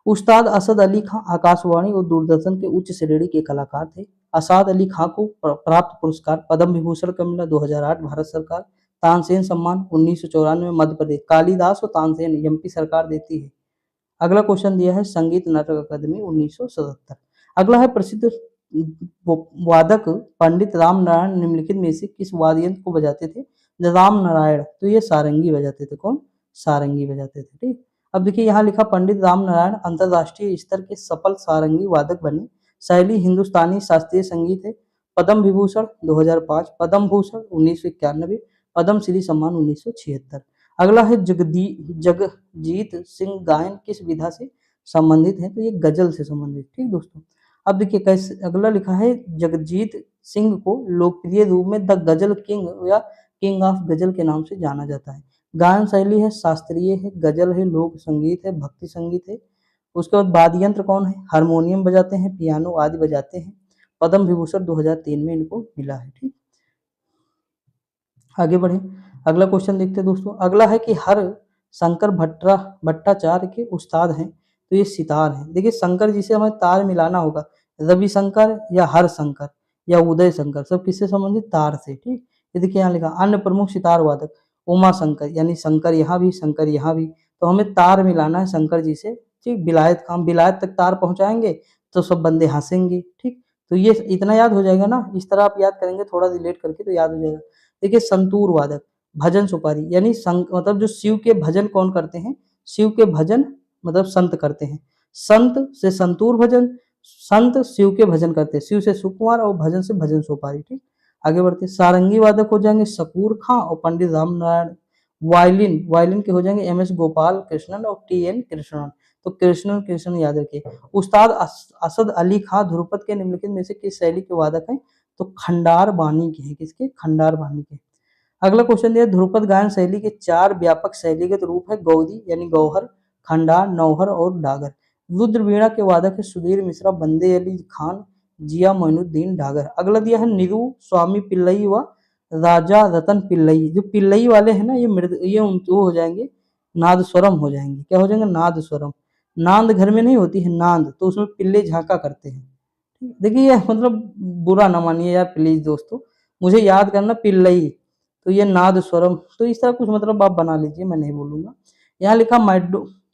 उस्ताद असद अली खां आकाशवाणी और दूरदर्शन के उच्च श्रेणी के कलाकार थे। असद अली खां को प्राप्त पुरस्कार पद्म विभूषण का मिला 2008 भारत सरकार, तानसेन सम्मान 1994 मध्य प्रदेश, कालिदास और तानसेन एमपी सरकार देती है। अगला क्वेश्चन दिया है संगीत नाटक अकादमी 1977। अगला है प्रसिद्ध वादक पंडित राम नारायण निम्नलिखित में से किस वाद्य यंत्र को बजाते थे? राम नारायण, तो ये सारंगी बजाते थे। कौन? सारंगी बजाते थे। ठीक, अब देखिए यहाँ लिखा पंडित राम नारायण अंतरराष्ट्रीय स्तर के सफल सारंगी वादक बने। शैली हिंदुस्तानी शास्त्रीय संगीत है। पद्म विभूषण 2005, पद्म भूषण 1991, पद्म श्री सम्मान 1976। अगला है जगजीत सिंह गायन किस विधा से संबंधित है? तो ये गजल से संबंधित। ठीक दोस्तों, अब देखिए कैसे अगला लिखा है जगजीत सिंह को लोकप्रिय रूप में द गजल किंग या किंग ऑफ गजल के नाम से जाना जाता है। गायन शैली है शास्त्रीय है, गजल है, लोक संगीत है, भक्ति संगीत है। उसके बाद वाद्य यंत्र कौन है? हारमोनियम बजाते हैं, पियानो आदि बजाते हैं। पद्म विभूषण 2003 में इनको मिला है। ठीक, आगे बढ़े, अगला क्वेश्चन देखते हैं दोस्तों। अगला है कि हर शंकर भट्टाचार्य के उस्ताद हैं, तो ये सितार है। देखिए शंकर जी से हमें तार मिलाना होगा, रविशंकर या हरशंकर या उदय शंकर, सब किससे संबंधित? तार से। ठीक, ये देखिए यहाँ लिखा अन्य प्रमुख सितार वादक उमा शंकर, यानी शंकर यहाँ भी, शंकर यहाँ भी, तो हमें तार मिलाना है शंकर जी से। ठीक, विलायत का हम विलायत तक तार पहुंचाएंगे तो सब बंदे हंसेंगे। ठीक, तो ये इतना याद हो जाएगा ना, इस तरह आप याद करेंगे थोड़ा रिलेट करके तो याद हो जाएगा। देखिए संतूर वादक भजन सुपारी, यानी मतलब जो शिव के भजन कौन करते हैं? शिव के भजन मतलब संत करते हैं। संत से संतूर भजन, संत शिव के भजन करते हैं, शिव से सुकुमार और भजन से भजन सोपारी। ठीक, आगे बढ़ते सारंगी वादक हो जाएंगे शकूर खां और पंडित राम नारायण। वायलिन, वायलिन के हो जाएंगे एम एस गोपाल कृष्णन और टी एन कृष्णन। तो कृष्णन कृष्णन याद रखिए। उस्ताद असद अली खां ध्रुपद के निम्नलिखित में से किस शैली के वादक हैं? तो खंडार बानी के हैं। किसके? खंडार बानी के। अगला क्वेश्चन दिया ध्रुपद गायन शैली के 4 व्यापक शैलीगत रूप है गौरी यानी गौहर, खंडार, नौहर और डागर। रुद्र वीणा के वादक है सुधीर मिश्रा, बंदे अली खान, जिया मोइनुद्दीन डागर। अगला दिया है निरु स्वामी पिल्लई व राजा रतन पिल्लई। जो पिल्लई वाले हैं ना, ये वो हो जाएंगे नादस्वरम हो जाएंगे। क्या हो जाएंगे? नादस्वरम। नांद घर में नहीं होती है नांद, तो उसमें पिल्ले झांका करते हैं। देखिए मतलब बुरा ना मानिए यार प्लीज दोस्तों, मुझे याद करना पिल्लई, तो ये नाद स्वरम, तो इस तरह कुछ मतलब आप बना लीजिए, मैं नहीं बोलूंगा। यहाँ लिखा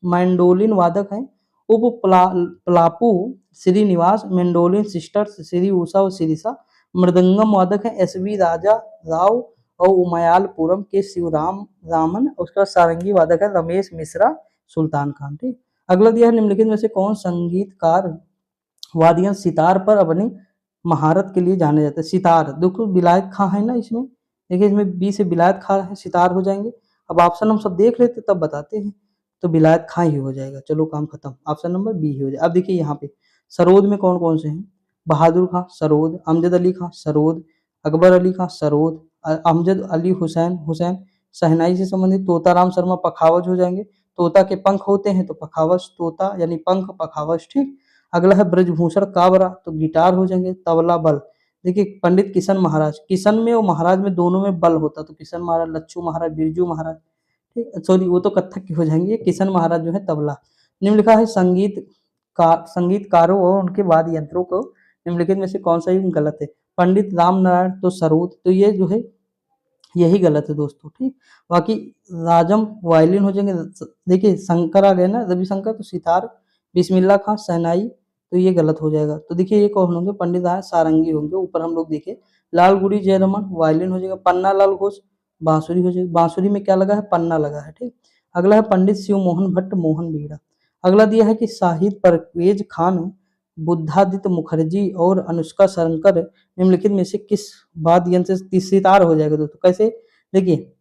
मैंडोलिन वादक है उप प्लापू श्रीनिवास, मैंडोलिन सिस्टर्स श्री उषा और शिरीषा। मृदंगम वादक है एस वी राजा राव और उमयालपुरम के शिवराम रामन। उसका सारंगी वादक है रमेश मिश्रा सुल्तान खान। ठीक, अगला दिया है निम्नलिखित में से कौन संगीतकार वादियां सितार पर अपनी महारत के लिए जाने जाते हैं? सितार देखो विलायत खां है ना इसमें, देखिए इसमें बी से विलायत खां है, सितार हो जाएंगे। अब ऑप्शन हम सब देख लेते तब बताते हैं, तो विलायत खां ही हो जाएगा। चलो काम खत्म, ऑप्शन नंबर बी ही हो जाएगा। अब देखिए यहाँ पे सरोद में कौन कौन से हैं? बहादुर खां सरोद, अमजद अली खां सरोद, अकबर अली खां सरोद, अमजद अली हुसैन हुसैन। शहनाई से संबंधित तोताराम शर्मा पखावज हो जाएंगे, तोता के पंख होते हैं तो पखावज तोता यानी पंख पखावज। ठीक, अगला है ब्रजभूषण काबरा, तो गिटार हो जाएंगे। तबला बल, देखिए पंडित किशन महाराज, किशन में और महाराज में दोनों में बल होता, तो किशन महाराज, लच्छू महाराज, बिरजू महाराज। ठीक, सॉरी वो तो कत्थक के हो जाएंगे, किशन महाराज जो है तबला। निम्न लिखा है संगीतकारों और उनके वाद्य यंत्रों को निम्नलिखित में से कौन सा ही गलत है? पंडित राम नारायण तो सरोद, तो ये जो है यही गलत है दोस्तों। ठीक, बाकी राजम वायलिन हो जाएंगे। देखिए शंकर आ गए ना, रविशंकर तो सितार, बिस्मिल्लाह खां शहनाई, तो ये गलत हो जाएगा। तो देखिए ये कौन होंगे? पंडित राय सारंगी होंगे। ऊपर हम लोग देखे लालगुड़ी जयरमन वायलिन हो जाएगा। पन्ना लाल घोष बांसुरी हो जाएगी, बांसुरी में क्या लगा है? पन्ना लगा है। ठीक, अगला है पंडित शिव मोहन भट्ट मोहन बीड़ा। अगला दिया है कि शाहिद परवेज खान, बुद्धादित्य मुखर्जी और अनुष्का शंकर निम्नलिखित में से किस वाद्य यंत्र से सितार हो जाएगा दोस्तों? कैसे? देखिए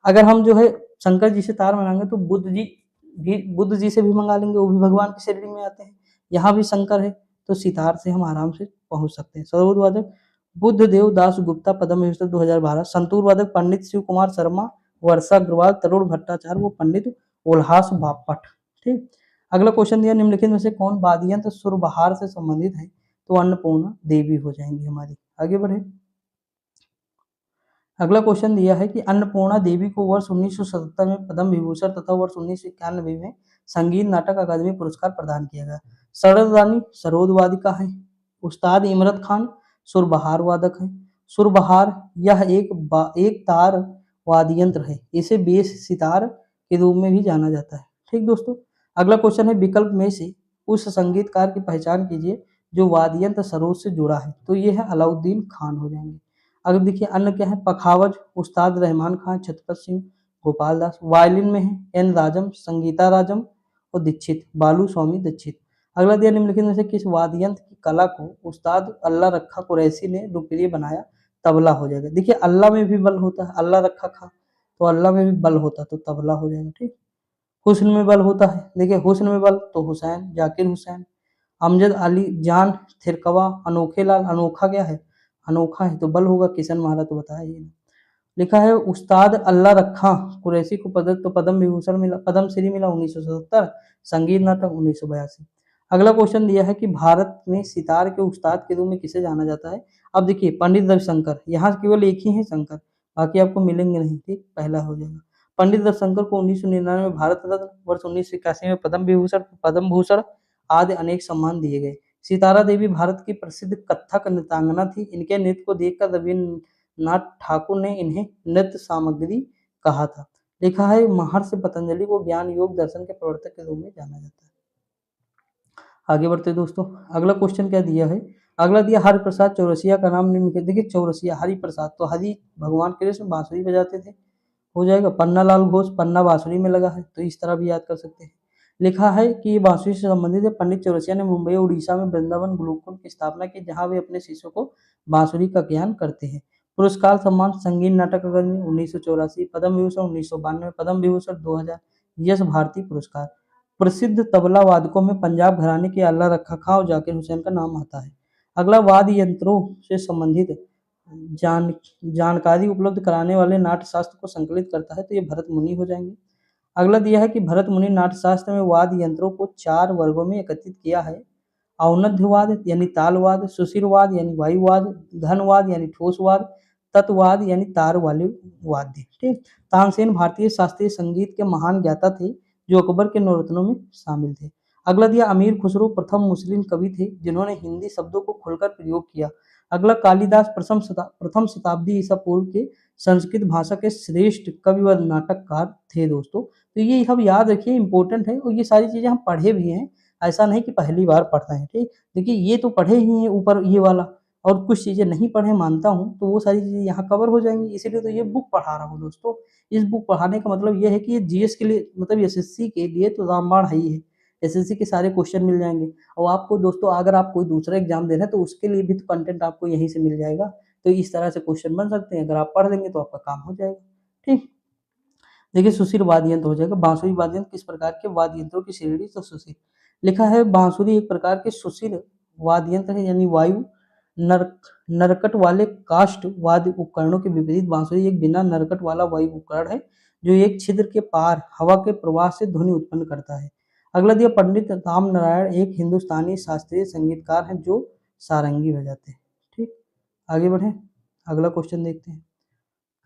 अगर हम जो है शंकर जी से तार मंगाएंगे तो बुद्ध जी से भी मंगा लेंगे, वो भी भगवान की श्रेणी में आते हैं। यहाँ भी शंकर है तो सितार से हम आराम से पहुंच सकते हैं। सरोद वादक बुद्ध देव दास गुप्ता पद्म विभूषण 2012। संतूर वादक पंडित शिव कुमार शर्मा, वर्षा अग्रवाल, तरुण भट्टाचार्य, वो पंडित उल्हास बापट। ठीक, अगला क्वेश्चन दिया निम्नलिखित में से कौन वाद्य यंत्र सुरबहार से संबंधित है? तो अन्नपूर्णा देवी हो जाएंगी हमारी। आगे बढ़े, अगला क्वेश्चन दिया है कि अन्नपूर्णा देवी को वर्ष 1977 में पद्म विभूषण तथा वर्ष 1991 में संगीत नाटक अकादमी पुरस्कार प्रदान किया गया। सरद रानी सरोद वादिका है। उस्ताद इमरत खान सुरबहार वादक है। सुरबहार यह एक तार वाद्य यंत्र है, इसे बेस सितार के रूप में भी जाना जाता है। ठीक दोस्तों, अगला क्वेश्चन है विकल्प में से उस संगीतकार की पहचान कीजिए जो वाद्य यंत्र सरोद से जुड़ा है। तो ये है अलाउद्दीन खान हो जाएंगे। अगर देखिए अन्य क्या है? पखावज उस्ताद रहमान खान, छत्रपति सिंह, गोपाल दास। वायलिन में है एन राजम, संगीता राजम और दीक्षित, बालू स्वामी दीक्षित। अगला दिया निम्नलिखित में से किस वाद्य यंत्र की कला को उस्ताद अल्लाह रखा कुरैशी ने लोकप्रिय बनाया? तबला हो जाएगा। देखिए अल्लाह में भी बल होता है, अल्लाह रखा खा, तो अल्लाह में भी बल होता तो तबला हो जाएगा। ठीक, हुस्न में बल होता है, देखिए हुस्न में बल तो हुसैन, जाकिर हुसैन। अमजद अली जान थिरकवा, अनोखे लाल, अनोखा क्या है? अनोखा है तो बल होगा, किशन महाराज तो बताया ही। लिखा है उस्ताद अल्लाह रखा कुरैशी को पद्म विभूषण मिला, पद्म श्री मिला 1977, संगीत नाटक 1982। अगला क्वेश्चन दिया है कि भारत में सितार के उस्ताद के रूप में किसे जाना जाता है? अब देखिए पंडित रविशंकर, यहाँ केवल एक ही है शंकर, बाकी आपको मिलेंगे नहीं। ठीक, पहला हो जाएगा। पंडित रविशंकर को 1999 में भारत रत्न, वर्ष 1981 में पद्म विभूषण, पद्म भूषण आदि अनेक सम्मान दिए गए। सितारा देवी भारत की प्रसिद्ध कथक नृत्यांगना थी। इनके नृत्य को देखकर रविन्द्रनाथ ठाकुर ने इन्हें नृत्य सामग्री कहा था। लिखा है महर्षि पतंजलि को ज्ञान योग दर्शन के प्रवर्तक के रूप में जाना जाता है। आगे बढ़ते दोस्तों, अगला क्वेश्चन क्या दिया है, अगला दिया हरिप्रसाद चौरसिया का नाम निम्नलिखित। देखिए चौरसिया हरिप्रसाद, तो हरि भगवान कृष्ण बांसुरी बजाते थे, हो जाएगा। पन्नालाल घोष, पन्ना बांसुरी में लगा है, तो इस तरह भी याद कर सकते हैं। लिखा है कि ये बांसुरी से संबंधित है। पंडित चौरसिया ने मुंबई और उड़ीसा में वृंदावन गुरुकुल की स्थापना की, जहां वे अपने शिष्यों को बांसुरी का ज्ञान करते हैं। पुरस्कार सम्मान संगीत नाटक अकादमी 1984, पद्म विभूषण 1992, पद्म विभूषण 2000, यश भारती पुरस्कार। प्रसिद्ध तबला वादकों में पंजाब घराने के अल्लाह रखा खां और जाकिर हुसैन का नाम आता है। अगला वाद्य यंत्रों से संबंधित जानकारी उपलब्ध कराने वाले नाट्य शास्त्र को संकलित करता है, तो ये भरत मुनि हो जाएंगे। अगला दिया है कि भरत मुनि नाट्य शास्त्र में वाद्य यंत्रों को 4 वर्गों में एकत्रित किया है। औनध्यवाद यानी तालवाद, सुशिरवाद यानी वायुवाद, घनवाद यानी ठोसवाद, तत्वाद यानी तार वाले वाद्य। ठीक, तानसेन भारतीय शास्त्रीय संगीत के महान ज्ञाता थे, जो अकबर के नौरत्नों में शामिल थे। अगला दिया अमीर खुसरो प्रथम मुस्लिम कवि थे, जिन्होंने हिंदी शब्दों को खुलकर प्रयोग किया। अगला कालिदास प्रथम शताब्दी ईसा पूर्व के संस्कृत भाषा के श्रेष्ठ कवि व नाटककार थे दोस्तों। तो ये सब याद रखिए, इंपॉर्टेंट है, और ये सारी चीजें हम पढ़े भी हैं, ऐसा नहीं कि पहली बार पढ़ रहे हैं। ठीक, देखिए ये तो पढ़े ही हैं ऊपर ये वाला, और कुछ चीजें नहीं पढ़े मानता हूँ, तो वो सारी चीजें यहाँ कवर हो जाएंगी, इसीलिए तो ये बुक पढ़ा रहा हूँ दोस्तों। इस बुक पढ़ाने का मतलब ये है कि ये जीएस के लिए, मतलब एसएससी के लिए तो रामबाण है ही है। एसएससी के सारे क्वेश्चन मिल जाएंगे, और आपको दोस्तों अगर आप कोई दूसरा एग्जाम दे रहे हैं तो उसके लिए भी तो कंटेंट आपको यहीं से मिल जाएगा। तो इस तरह से क्वेश्चन बन सकते हैं, अगर आप पढ़ लेंगे तो आपका काम हो जाएगा। ठीक, देखिए सुशील वाद्य यंत्र हो जाएगा। बांसुरी वाद्य यंत्र किस प्रकार के वाद्य यंत्रों की श्रेणी, तो सुशील। लिखा है बांसुरी एक प्रकार के सुशील वाद्य यंत्र है, यानी वायु नरकट वाले काष्ठ वाद्य उपकरणों के विपरीत बांसुरी एक बिना नरकट वाला वायु उपकरण है, जो एक छिद्र के पार हवा के प्रवाह से ध्वनि उत्पन्न करता है। अगला दिया पंडित राम नारायण एक हिंदुस्तानी शास्त्रीय संगीतकार हैं, जो सारंगी बजाते हैं। ठीक, आगे बढ़े, अगला क्वेश्चन देखते हैं।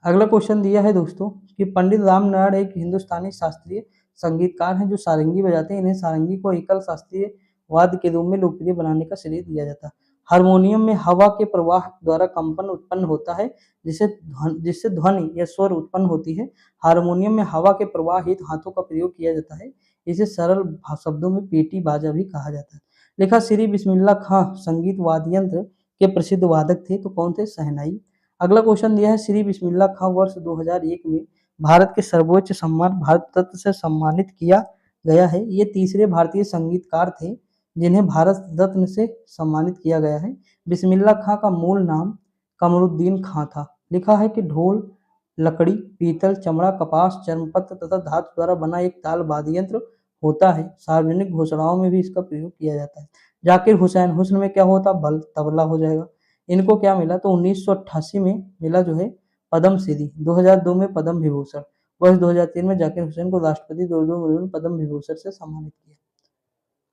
अगला क्वेश्चन दिया है दोस्तों कि पंडित राम नारायण एक हिंदुस्तानी शास्त्रीय संगीतकार हैं, जो सारंगी बजाते हैं। इन्हें सारंगी को एकल शास्त्रीय वाद्य के रूप में लोकप्रिय बनाने का श्रेय दिया जाता है। हारमोनियम में हवा के प्रवाह द्वारा कंपन उत्पन्न होता है, जिससे ध्वनि या स्वर उत्पन्न होती है। हारमोनियम में हवा के प्रवाह हेतु हाथों का प्रयोग किया जाता है। इसे सरल शब्दों में पेटी बाजा भी कहा जाता है। लिखा श्री बिस्मिल्लाह खां संगीत वाद्य यंत्र के प्रसिद्ध वादक थे, तो कौन थे, शहनाई। अगला क्वेश्चन दिया है श्री बिस्मिल्लाह खां वर्ष 2001 में भारत के सर्वोच्च सम्मान भारत रत्न से सम्मानित किया गया है। ये तीसरे भारतीय संगीतकार थे जिन्हें भारत रत्न से सम्मानित किया गया है। बिस्मिल्लाह खां का मूल नाम कमरुद्दीन खां था। लिखा है कि ढोल, लकड़ी, पीतल, चमड़ा, कपास, चर्मपत्र तथा धातु द्वारा बना एक ताल वाद्य यंत्र होता है। सार्वजनिक घोषणाओं में भी इसका प्रयोग किया जाता है। जाकिर हुसैन, हुस्न में क्या होता, बल, तबला हो जाएगा। इनको क्या मिला, तो 1988 में मिला जो है पद्म श्री, 2002 में पद्म विभूषण, वर्ष 2003 में जाकिर हुसैन को राष्ट्रपति द्रौपदी मुर्मू ने पद्म विभूषण से सम्मानित किया।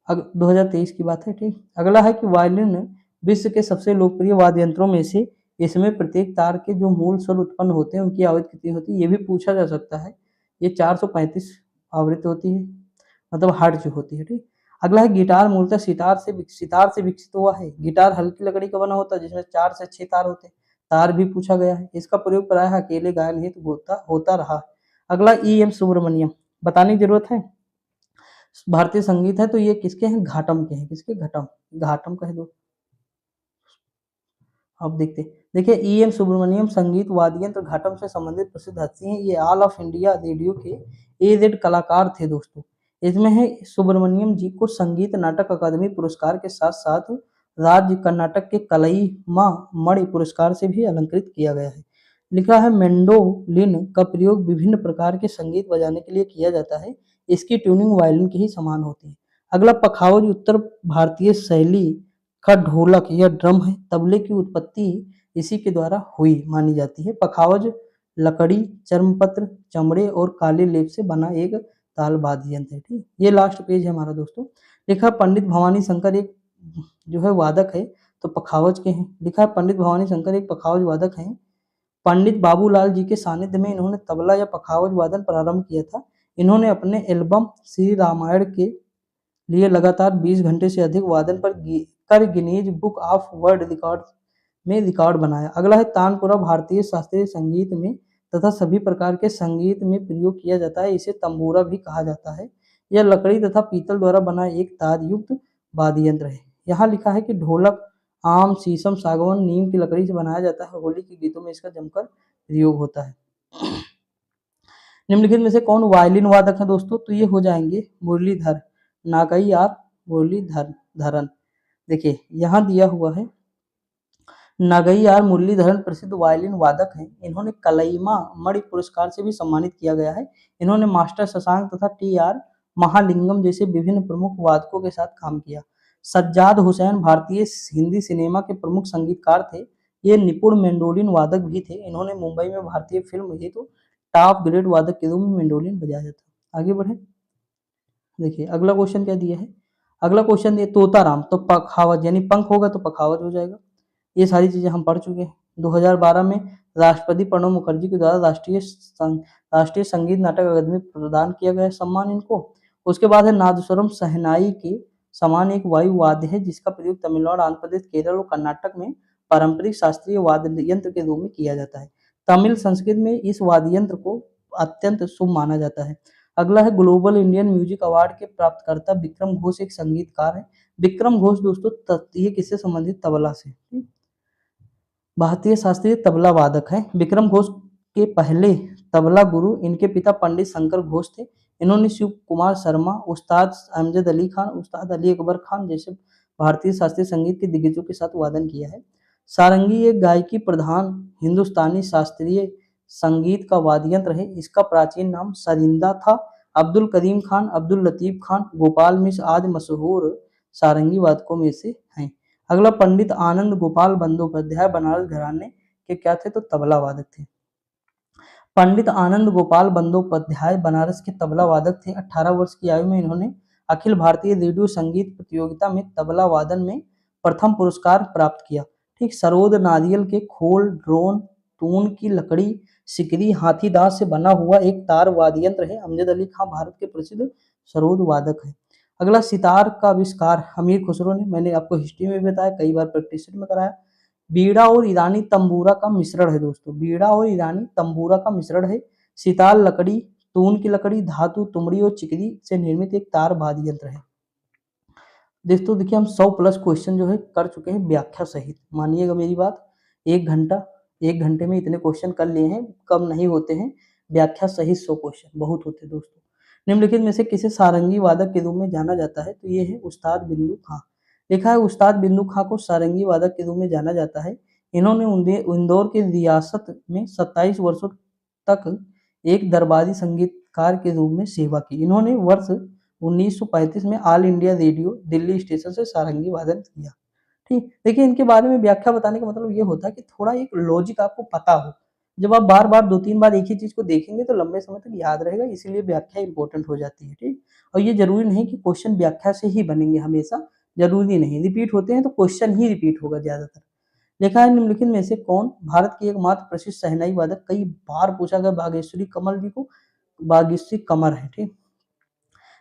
2023 की बात है। ठीक, अगला है कि वायलिन विश्व के सबसे लोकप्रिय वाद्य यंत्रों में से, इसमें प्रत्येक तार के जो मूल स्वर उत्पन्न होते हैं उनकी आवृत्ति कितनी होती है, ये भी पूछा जा सकता है। ये 435 आवृत्ति होती है, मतलब हर्ट्ज होती है। ठीक, अगला है गिटार मूलतः सितार से विकसित हुआ है। गिटार हल्की लकड़ी का बना होता है, जिसमें 4 से 6 तार होते हैं। तार भी पूछा गया है। इसका प्रयोग प्रायः अकेले गायन हेतु होता रहा। अगला E.M. सुब्रमण्यम, बताने की जरूरत है, भारतीय संगीत है, तो ये किसके हैं, घाटम के हैं। किसके, घटम, घाटम कह दो। अब देखते हैं, देखिए E.M. सुब्रमण्यम संगीत वाद्य यंत्र घाटम से संबंधित प्रसिद्ध हस्ती हैं। ये ऑल ऑफ इंडिया रेडियो के एजेड कलाकार थे दोस्तों। इसमें है सुब्रमण्यम जी को संगीत नाटक अकादमी पुरस्कार के साथ साथ राज्य कर्नाटक के कलईमा मणि पुरस्कार से भी अलंकृत किया गया है। लिखा है मेंडोलिन का प्रयोग विभिन्न प्रकार के संगीत बजाने के लिए किया जाता है। इसकी ट्यूनिंग वायलिन की ही समान होती है। अगला पखावज उत्तर भारतीय शैली का ढोलक या ड्रम है। तबले की उत्पत्ति इसी के द्वारा हुई मानी जाती है। पखावज लकड़ी, चर्मपत्र, चमड़े और काले लेप से बना एक ताल वाद्य यंत्र है। ठीक, ये लास्ट पेज है हमारा दोस्तों। लिखा पंडित भवानी शंकर एक जो है वादक है, तो पखावज के हैं। लिखा है पंडित भवानी शंकर एक पखावज वादक हैं। पंडित बाबूलाल जी के सानिध्य में इन्होंने तबला या पखावज वादन प्रारंभ किया था। इन्होंने अपने एल्बम श्री रामायण के लिए लगातार 20 घंटे से अधिक वादन पर कर Guinness book of world record में रिकॉर्ड बनाया। अगला है तानपुरा भारतीय शास्त्रीय संगीत में तथा सभी प्रकार के संगीत में प्रयोग किया जाता है, इसे तंबूरा भी कहा जाता है। यह लकड़ी तथा पीतल द्वारा बना एक तार युक्त वाद्य यंत्र है। यहाँ लिखा है कि ढोलक आम, शीशम, सागवान, नीम की लकड़ी से बनाया जाता है। होली के गीतों में इसका जमकर प्रयोग होता है। निम्नलिखित में से कौन वायलिन वादक है दोस्तों? तो ये हो जाएंगे मुरलीधर नागैयार मुरलीधरन। देखिए यहाँ दिया हुआ है नागैयार मुरलीधरन प्रसिद्ध वायलिन वादक हैं। इन्होंने कलईमा मणि पुरस्कार से भी सम्मानित किया गया है। इन्होंने मास्टर शशांक तथा टी.आर. महालिंगम जैसे विभिन्न प्रमुख वादकों के साथ काम किया। सज्जाद हुसैन भारतीय हिंदी सिनेमा के प्रमुख संगीतकार थे। ये निपुण मैंडोलिन वादक भी थे। इन्होंने मुंबई में भारतीय फिल्म हेतु टॉप ग्रेड वादक के रूप में मैंडोलिन बजाया था। आगे बढ़े, देखिए अगला क्वेश्चन क्या दिया है। अगला क्वेश्चन दिया तोताराम, तो पखावज यानी पंख होगा तो पखावज हो जाएगा। ये सारी चीजें हम पढ़ चुके हैं। 2012 में राष्ट्रपति प्रणब मुखर्जी के द्वारा राष्ट्रीय संगीत नाटक अकादमी प्रदान किया गया सम्मान इनको। उसके बाद है नादस्वरम, शहनाई के समान एक वायु वाद्य है जिसका प्रयोग तमिलनाडु, आंध्र प्रदेश, केरल और कर्नाटक में पारंपरिक शास्त्रीय वाद्य यंत्र के रूप में किया जाता है। तमिल संस्कृत में इस वाद्य यंत्र को अत्यंत शुभ माना जाता है। अगला है ग्लोबल इंडियन म्यूजिक अवार्ड के प्राप्तकर्ता विक्रम घोष एक संगीतकार है। विक्रम घोष दोस्तों ये किससे संबंधित? तबला से। भारतीय शास्त्रीय तबला वादक है। विक्रम घोष के पहले तबला गुरु इनके पिता पंडित शंकर घोष थे। इन्होंने शिव कुमार शर्मा, उस्ताद अमजद अली खान, उस्ताद अली अकबर खान जैसे भारतीय शास्त्रीय संगीत के दिग्गजों के साथ वादन किया है। सारंगी एक गायकी प्रधान हिंदुस्तानी शास्त्रीय संगीत का वाद्य यंत्र है। इसका प्राचीन नाम सरिंदा था। अब्दुल करीम खान, अब्दुल लतीफ खान, गोपाल मिश्र आदि मशहूर सारंगी वादकों में से हैं। अगला पंडित आनंद गोपाल बंदोपाध्याय बनारस घराने के क्या थे? तो तबला वादक थे। पंडित आनंद गोपाल बंदोपाध्याय बनारस के तबला वादक थे। 18 वर्ष की आयु में इन्होंने अखिल भारतीय रेडियो संगीत प्रतियोगिता में तबला वादन में प्रथम पुरस्कार प्राप्त किया। ठीक, सरोद नारियल के खोल, ड्रोन, तून की लकड़ी, सिकरी, हाथी दांत से बना हुआ एक तार वाद्य यंत्र है। अमजद अली खां भारत के प्रसिद्ध सरोद वादक है। अगला सितार का आविष्कार अमीर खुसरो ने, मैंने आपको हिस्ट्री में भी बताया, कई बार प्रैक्टिस में कराया। बीड़ा और ईरानी तंबूरा का मिश्रण है दोस्तों। बीड़ा और ईरानी तंबूरा का मिश्रण है। सितार लकड़ी, तून की लकड़ी, धातु, तुमड़ी और चिकरी से निर्मित एक तार वाद्य यंत्र है। दोस्तों देखिए हम 100 प्लस क्वेश्चन जो है कर चुके हैं व्याख्या सहित। मानिएगा मेरी बात, 1 घंटे में इतने क्वेश्चन कर लिए हैं, कम नहीं होते हैं। व्याख्या सहित 100 क्वेश्चन बहुत होते हैं दोस्तों। निम्नलिखित में से किसे सारंगी वादक के रूप में जाना जाता है? तो ये है उस्ताद बिंदु खां। लिखा है उस्ताद बिंदु खां को सारंगी वादक के रूप में जाना जाता है। इन्होंने इंदौर के रियासत में 27 वर्षों तक एक दरबारी संगीतकार के रूप में सेवा की। इन्होंने वर्ष 1935 में all India radio Delhi station से सारंगी वादन किया। ठीक, देखिए इनके बारे में व्याख्या बताने का मतलब ये होता है कि थोड़ा एक लॉजिक आपको पता हो। जब आप बार बार 2-3 बार एक ही चीज को देखेंगे तो लंबे समय तक याद रहेगा, इसीलिए व्याख्या इंपॉर्टेंट हो जाती है। ठीक, और ये जरूरी नहीं कि क्वेश्चन व्याख्या से ही बनेंगे, हमेशा जरूरी नहीं। रिपीट होते हैं तो क्वेश्चन ही रिपीट होगा ज्यादातर। लिखा है निम्नलिखित में से कौन भारत की एकमात्र प्रसिद्ध शहनाई वादक? कई बार पूछा गया बागेश्वरी कमल जी को, बागेश्वरी कमर है। ठीक,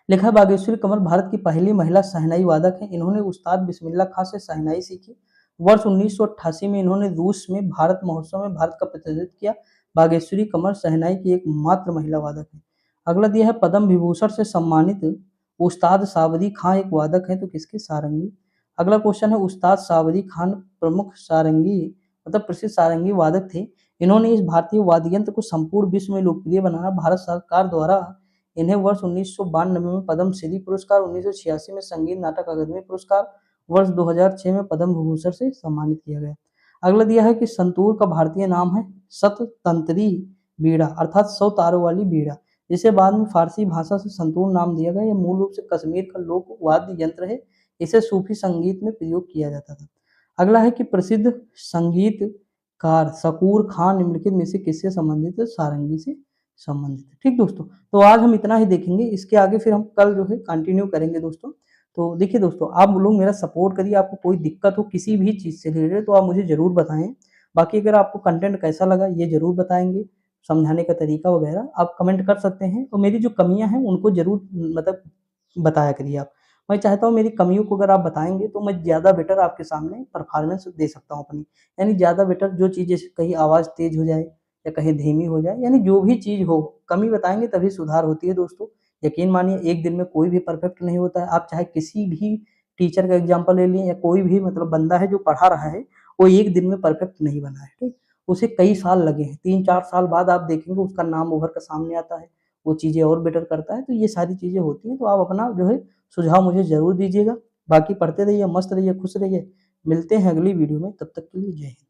लिखा बागेश्वरी कमर भारत की पहली महिला शहनाई वादक है। इन्होंने उस्ताद बिस्मिल्लाह खां से शहनाई सीखी। वर्ष 1988 में इन्होंने रूस में भारत महोत्सव में भारत का प्रतिनिधित्व किया। बागेश्वरी कमर शहनाई की एकमात्र महिला वादक है। अगला दिया है पद्म विभूषण से सम्मानित उस्ताद सावरी खां एक वादक है, तो किसके? सारंगी। अगला क्वेश्चन है उस्ताद सावरी खान प्रमुख सारंगी मतलब प्रसिद्ध सारंगी वादक थे। इन्होंने इस भारतीय वाद्य यंत्र को संपूर्ण विश्व में लोकप्रिय बनाना। भारत सरकार द्वारा इन्हें वर्ष 1992 में पद्म श्री पुरस्कार, 1986 में संगीत नाटक अकादमी पुरस्कार, वर्ष 2006 में पद्म विभूषण से सम्मानित किया गया। अगला दिया है कि संतूर का भारतीय नाम है शततंत्री बीड़ा अर्थात 100 तारों वाली बीड़ा, जिसे बाद में फारसी भाषा से संतूर नाम दिया गया। यह मूल रूप से कश्मीर का लोक वाद्य यंत्र है। इसे सूफी संगीत में प्रयोग किया जाता था। अगला है कि प्रसिद्ध संगीतकार शकूर खान निम्नलिखित में से किससे संबंधित है? सारंगी से संबंधित है। ठीक दोस्तों, तो आज हम इतना ही देखेंगे। इसके आगे फिर हम कल जो है कंटिन्यू करेंगे दोस्तों। तो देखिए दोस्तों, आप लोग मेरा सपोर्ट करिए। आपको कोई दिक्कत हो किसी भी चीज़ से रिलेटेड तो आप मुझे ज़रूर बताएं। बाकी अगर आपको कंटेंट कैसा लगा ये ज़रूर बताएंगे, समझाने का तरीका वगैरह आप कमेंट कर सकते हैं। और मेरी जो कमियां हैं उनको ज़रूर मतलब बताया करिए आप। मैं चाहता हूँ मेरी कमियों को अगर आप बताएँगे तो मैं ज़्यादा बेटर आपके सामने परफ़ॉर्मेंस दे सकता हूँ अपनी। यानी ज़्यादा बेटर जो चीज़ जैसे कहीं आवाज़ तेज़ हो जाए या कहीं धीमी हो जाए, यानी जो भी चीज़ हो, कमी बताएँगे तभी सुधार होती है दोस्तों। यकीन मानिए एक दिन में कोई भी परफ़ेक्ट नहीं होता है। आप चाहे किसी भी टीचर का एग्ज़ाम्पल ले लिए या कोई भी मतलब बंदा है जो पढ़ा रहा है, वो एक दिन में परफ़ेक्ट नहीं बना है, ठीक? उसे कई साल लगे हैं, 3-4 साल बाद आप देखेंगे उसका नाम उभर कर सामने आता है, वो चीज़ें और बेटर करता है, तो ये सारी चीज़ें होती हैं, तो आप अपना जो है सुझाव मुझे ज़रूर दीजिएगा। बाकी पढ़ते रहिए, मस्त रहिए, खुश रहिए। मिलते हैं अगली वीडियो में, तब तक के लिए जय हिंद।